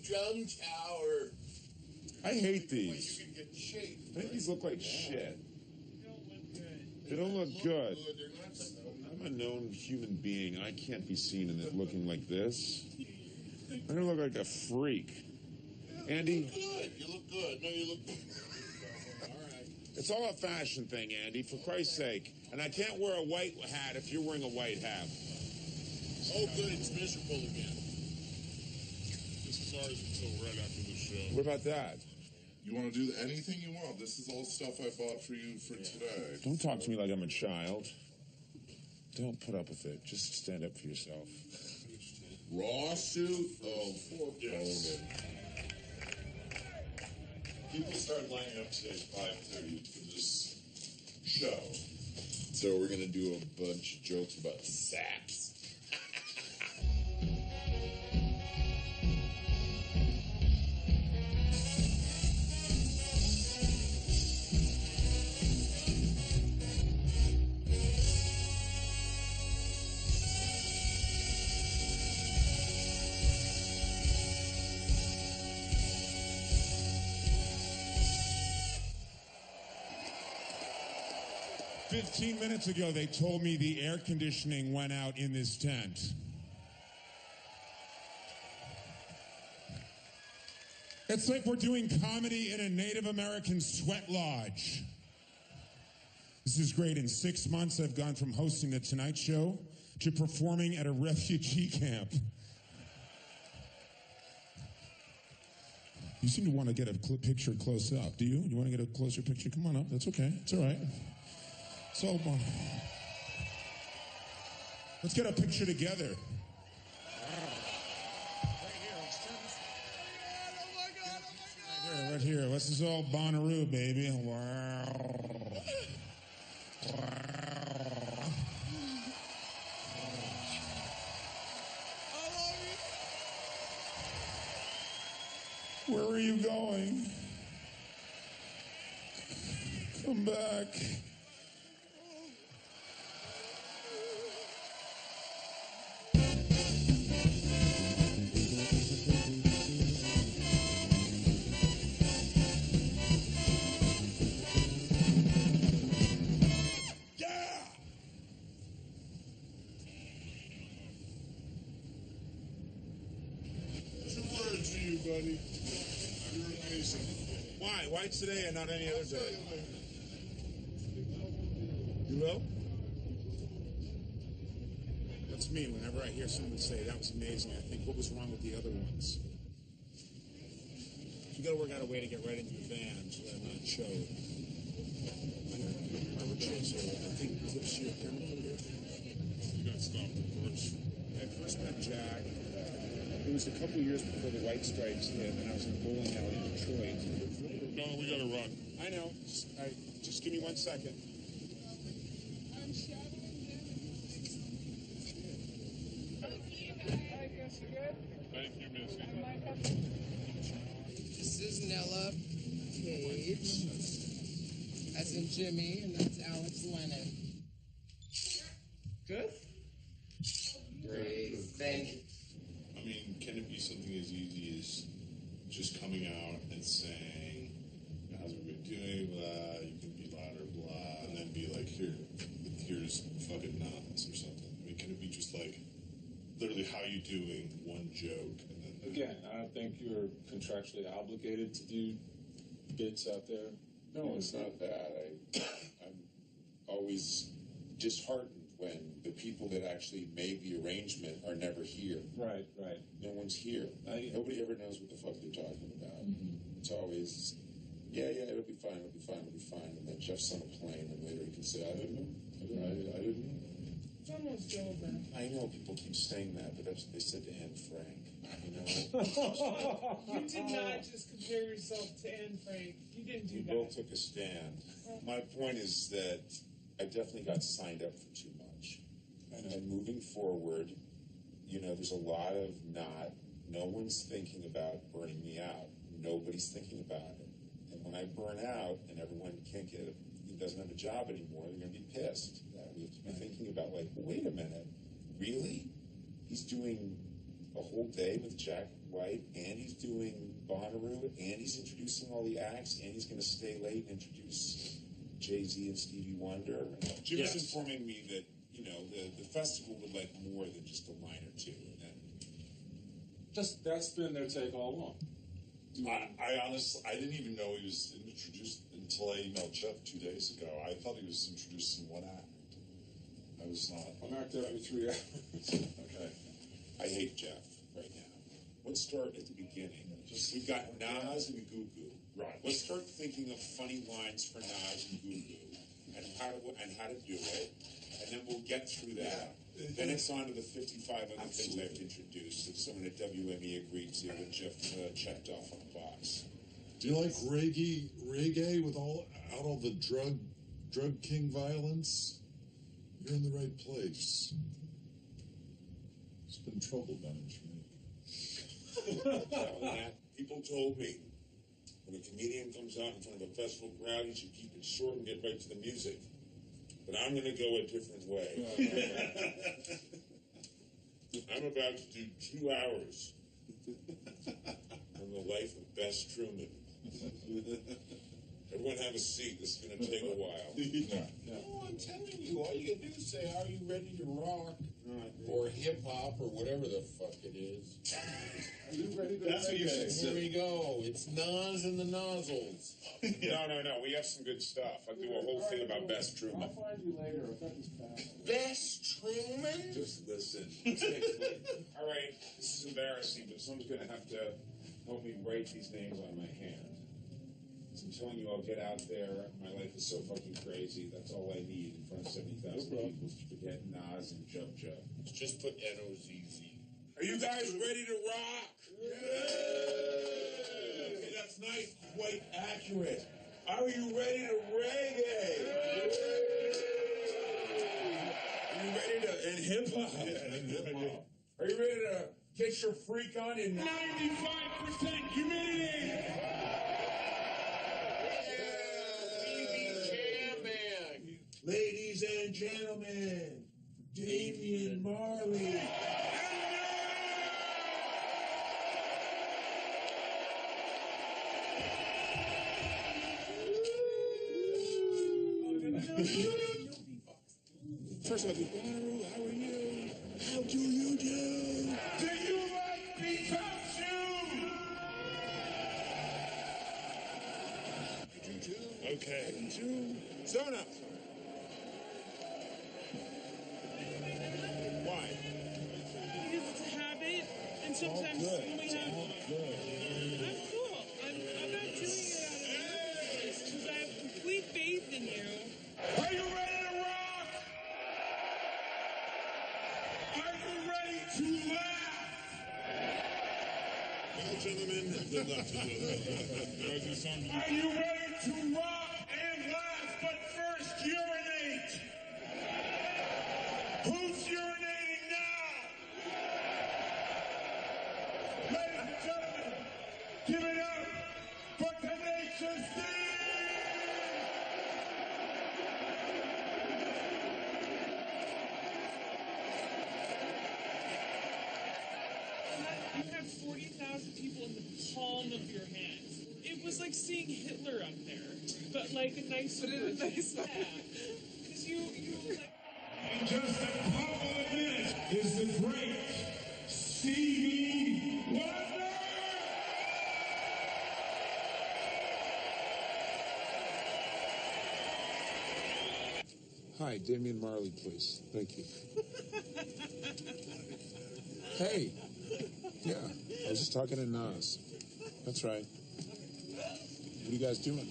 Speaker 18: drum tower.
Speaker 3: I hate these.
Speaker 18: You can get shape.
Speaker 3: I think these look like shit. They don't look good. I'm a known human being. I can't be seen in it looking like this. I don't look like a freak. Andy?
Speaker 18: You look good. No, you look good.
Speaker 3: It's all a fashion thing, Andy, for Christ's sake. And I can't wear a white hat if you're wearing a white hat.
Speaker 18: Oh, good. It's miserable again.
Speaker 6: This is ours until right after the show.
Speaker 3: What about that?
Speaker 6: You want to do anything you want. This is all stuff I bought for you for today.
Speaker 3: Don't talk to me like I'm a child. Don't put up with it. Just stand up for yourself.
Speaker 18: Raw suit? Oh,
Speaker 6: yes.
Speaker 20: People started lining up today at 5:30 for this show. So we're going to do a bunch of jokes about saps.
Speaker 8: 15 minutes ago, they told me the air conditioning went out in this tent. It's like we're doing comedy in a Native American sweat lodge. This is great. In 6 months, I've gone from hosting The Tonight Show to performing at a refugee camp. You seem to want to get a picture close up. Do you? You want to get a closer picture? Come on up. That's okay. It's all right. It's all fun. Let's get a picture together. Right here. This is all Bonnaroo, baby. Where are you going? Come back.
Speaker 6: Buddy. You're amazing.
Speaker 3: Why? Why today and not any other day? You will? That's me. Whenever I hear someone say that was amazing, I think, what was wrong with the other ones? You got to work out a way to get right into the band so that I'm not show. I think this year,
Speaker 6: you got stopped, of course.
Speaker 3: I first met Jack. It was a couple years before the White Stripes hit, and I was in a bowling alley in Detroit.
Speaker 6: No, we gotta run.
Speaker 3: I know. Just give me 1 second.
Speaker 6: Thank you, Missy.
Speaker 21: This is Nella Cage, as in Jimmy, and that's Alex Lennon. Good? Great. Thank you.
Speaker 20: I mean, can it be something as easy as just coming out and saying, how's everybody doing, blah, you can be louder, blah, and then be like, here's fucking nuts or something? I mean, can it be just like, literally, how you doing, one joke, and then...
Speaker 22: Again, I don't think you're contractually obligated to do bits out there.
Speaker 23: No, it's not that. I'm always disheartened when the people that actually made the arrangement are never here.
Speaker 22: Right.
Speaker 23: No one's here. Nobody ever knows what the fuck they're talking about. Mm-hmm. It's always, yeah, it'll be fine. And then Jeff's on a plane, and later he can say, I didn't know. I didn't know.
Speaker 21: It's almost over.
Speaker 23: I know people keep saying that, but that's what they said to Anne Frank. You know?
Speaker 21: You did not just compare yourself to Anne Frank. You didn't do
Speaker 23: we
Speaker 21: that.
Speaker 23: both took a stand. My point is that I definitely got signed up for too much. And moving forward, you know, there's a lot of no one's thinking about burning me out. Nobody's thinking about it. And when I burn out and everyone doesn't have a job anymore, they're going to be pissed. We have to be thinking about, like, wait a minute, really? He's doing a whole day with Jack White, and he's doing Bonnaroo, and he's introducing all the acts, and he's going to stay late and introduce Jay-Z and Stevie Wonder. Jim was informing me that, you know, the festival would like more than just a line or two. And
Speaker 22: That's been their take all along.
Speaker 6: I honestly, I didn't even know he was introduced until I emailed Jeff 2 days ago. I thought he was introduced in one act. I was not.
Speaker 22: I'm act every 3 hours.
Speaker 6: Okay.
Speaker 23: I hate Jeff right now. Let's start at the beginning. We've got Nas and Goo Goo.
Speaker 6: Right.
Speaker 23: Let's start thinking of funny lines for Nas and Goo Goo and how to do it, and then we'll get through that. Then it's on to the 55 other things I have to introduce that someone at WME agreed to and Jeff checked off on a box.
Speaker 6: Do you like reggae with all the drug king violence? You're in the right place. It's been trouble management.
Speaker 23: People told me when a comedian comes out in front of a festival crowd, you should keep it short and get right to the music. But I'm going to go a different way. I'm about to do 2 hours on the life of Bess Truman. Everyone have a seat. This is going to take a while.
Speaker 18: No, I'm telling you, all you can do is say, "Are you ready to rock?" Or hip hop, or whatever the fuck it is.
Speaker 23: Are you ready to
Speaker 18: That's what you should say. Here we go. It's Nas and the Nozzles.
Speaker 23: No. We have some good stuff. I'll do a whole thing about Bess Truman.
Speaker 19: I'll find you later. I've got this back.
Speaker 18: Bess Truman?
Speaker 23: Just listen. All right, this is embarrassing, but someone's going to have to help me write these names on my hand. I'm telling you, I'll get out there. My life is so fucking crazy. That's all I need in front of 70,000 people is to forget Nas and Jub Jub.
Speaker 18: Just put N-O-Z-Z.
Speaker 23: Are you guys ready to rock?
Speaker 18: Yeah. Okay, that's nice, quite accurate. Are you ready to reggae? Are you ready to and hip hop? Are you ready to get your freak on in 95% humidity? Ladies and gentlemen, Damian Marley. First of all, Bonnaroo, how are you? How do you do? Do you like Pikachu? I do too. Okay. I do too. Zona. Why?
Speaker 7: Because it's a habit, and sometimes when we have... I'm cool. I'm not doing it out of nervousness, because I have complete faith in you.
Speaker 18: Are you ready to rock? Are you ready to laugh? Well, gentlemen, good luck to you. Are you ready to rock and laugh, but first urinate? Who's urinating now? Ladies and gentlemen, give it up for Tenacious D!
Speaker 7: You have 40,000 people in the palm of your hands. It was like seeing Hitler up there, but like a nice, but in a nice way. Because you like.
Speaker 18: In just a couple of minutes is the great Stevie Wonder!
Speaker 22: Hi, Damian Marley, please. Thank you. Hey. Yeah, I was just talking to Nas. That's right. What are you guys doing?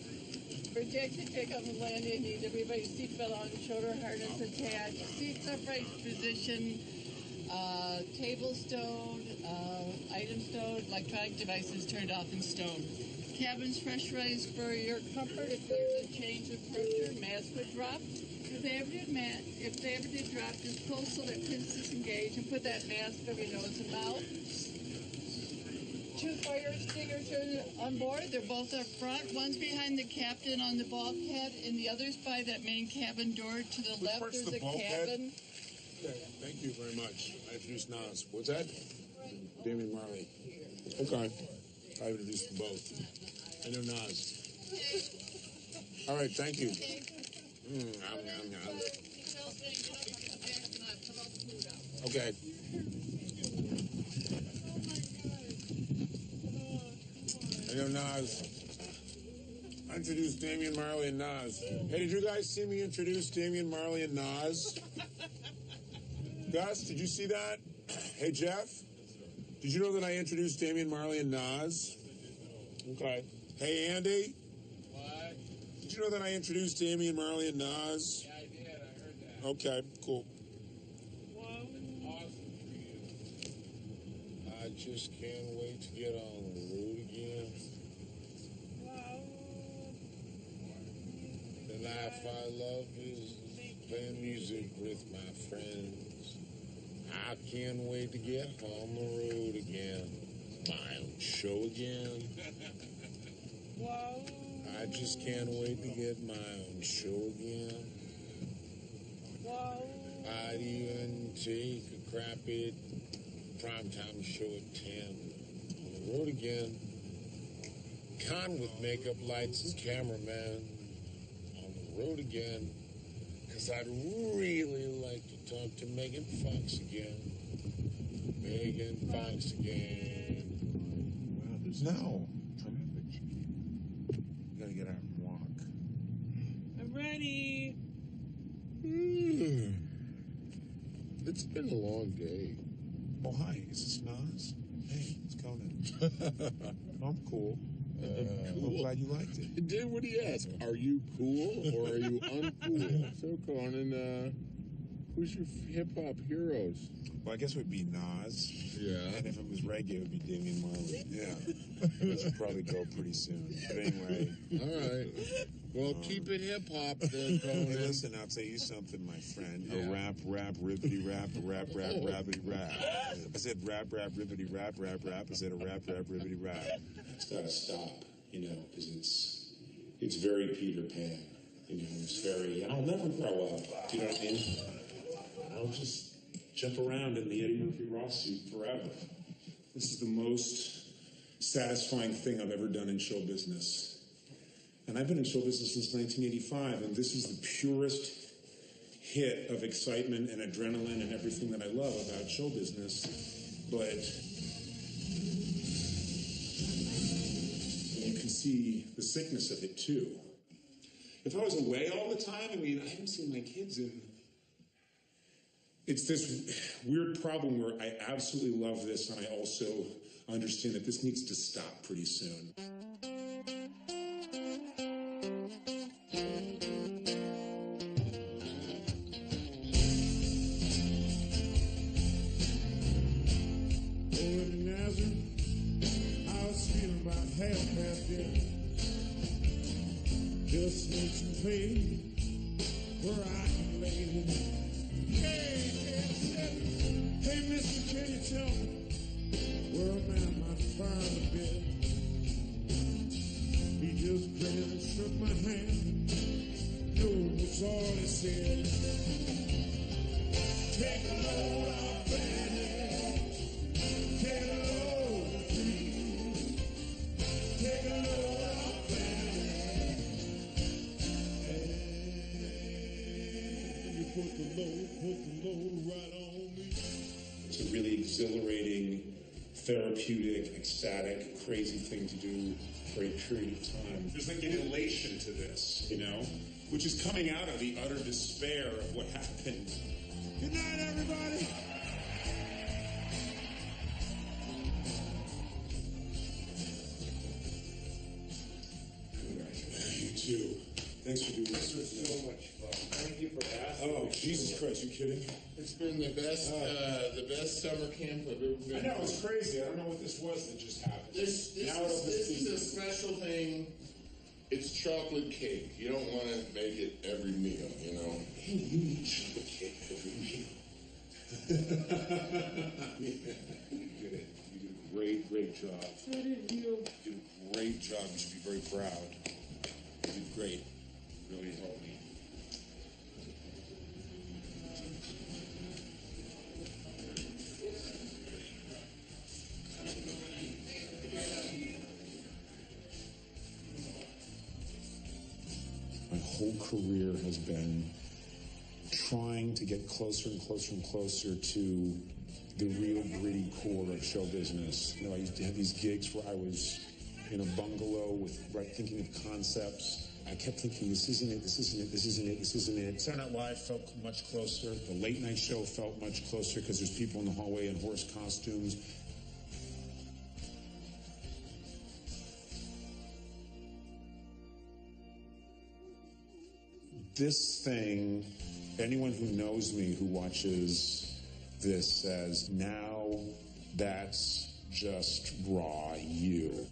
Speaker 1: Projected takeoff and landing, needs everybody's seatbelt on, shoulder harness attached, seats upright position, table stowed, items stowed, electronic devices turned off and stowed. Cabins pressurized for your comfort. If there's a change of pressure, mask would drop. If they ever did drop, just pull so that pins disengage and put that mask over your nose and mouth. 2 fire extinguishers on board. They're both up front. One's behind the captain on the bulkhead, and the other's by that main cabin door to the left. There's a cabin.
Speaker 22: Okay, thank you very much. I introduced Nas. What's that? Damian Marley. Okay. I introduced them both. I know Nas. All right, thank you. Okay. I know Nas. I introduced Damian Marley and Nas. Hey, did you guys see me introduce Damian Marley and Nas? Gus, did you see that? Hey, Jeff, did you know that I introduced Damian Marley and Nas? Okay. Hey, Andy. What? Did you know that I introduced Damian Marley and Nas? Yeah, I did. I heard that. Okay, cool. Awesome for you. I just can't wait to get on the road again. The life I love is playing music with my friends. I can't wait to get on the road again. My own show again. I just can't wait to get my own show again. I'd even take a crappy primetime show at 10. On the road again. Con with makeup, lights, and cameraman. On the road again. Because I'd really like to talk to Megan Fox again. Megan Fox again.
Speaker 13: Wow, there's no traffic. You gotta get out and walk.
Speaker 7: I'm ready.
Speaker 22: It's been a long day.
Speaker 13: Oh, hi. Is this Nas? Hey, it's Conan. I'm cool. I'm glad you liked it.
Speaker 22: Dude, what do you ask? Are you cool or are you uncool? So, Conan, who's your hip-hop heroes?
Speaker 13: Well, I guess it would be Nas.
Speaker 22: Yeah.
Speaker 13: And if it was reggae, it would be Damian Marley. Yeah. This will probably go pretty soon. But anyway.
Speaker 22: All right. Well, keep it hip-hop then, Conan.
Speaker 13: Hey, listen, I'll tell you something, my friend.
Speaker 22: Yeah.
Speaker 13: A rap, ribbity, rap, rabbity, rap. I said rap, ribbity, rap. I said a rap, ribbity, rap.
Speaker 5: It's got to stop, because it's very Peter Pan. It's very, I'll never grow up. Do you know what I mean? I'll just jump around in the Eddie Murphy Ross suit forever. This is the most satisfying thing I've ever done in show business. And I've been in show business since 1985, and this is the purest hit of excitement and adrenaline and everything that I love about show business. But you can see the sickness of it, too. If I was away all the time, I haven't seen my kids in... It's this weird problem where I absolutely love this, and I also understand that this needs to stop pretty soon.
Speaker 8: Just need some place where I can lay. Hey, mister, can you tell me where a man might find a bed? He just grinned and shook my hand. No, that's all he said. Take a load off, Fanny. Take a load, please. Take a load off, Fanny. Put the load right on me.
Speaker 5: It's a really exhilarating, therapeutic, ecstatic, crazy thing to do for a period of time. There's like an elation to this, which is coming out of the utter despair of what happened.
Speaker 8: Good night, everybody.
Speaker 5: You too. Thanks for doing this.
Speaker 22: This was so much fun. Thank you for asking.
Speaker 5: Oh, Jesus Christ, you kidding?
Speaker 22: It's been the best summer camp I've ever been.
Speaker 5: I know, it's crazy. I don't know what this was that just happened.
Speaker 22: This is a special thing. It's chocolate cake. You don't want to make it every meal,
Speaker 5: Hey, you eat chocolate cake every meal. You did it. You did a great job.
Speaker 22: So did you.
Speaker 5: You did a great job. You should be very proud. You did great. Really helped me.
Speaker 10: career has been trying to get closer and closer and closer to the real gritty core of show business. You know, I used to have these gigs where I was in a bungalow with thinking of concepts. I kept thinking, this isn't it, this isn't it, this isn't it, this isn't it. Saturday Night Live felt much closer. The late night show felt much closer because there's people in the hallway in horse costumes. This thing, anyone who knows me, who watches this, says, now that's just raw you.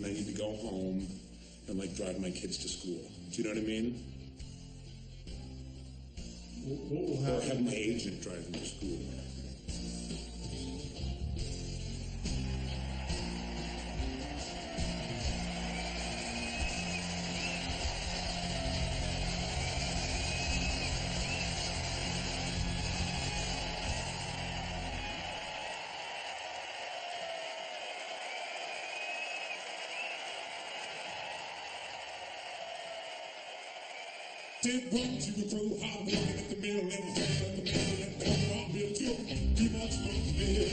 Speaker 10: I need to go home and drive my kids to school. Do you know what I mean? Or have my agent drive them to school.
Speaker 8: Did what you can throw hard work at the middle and the fan at the middle and the come on here too. Too much from here.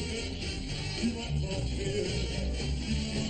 Speaker 8: Too much from here.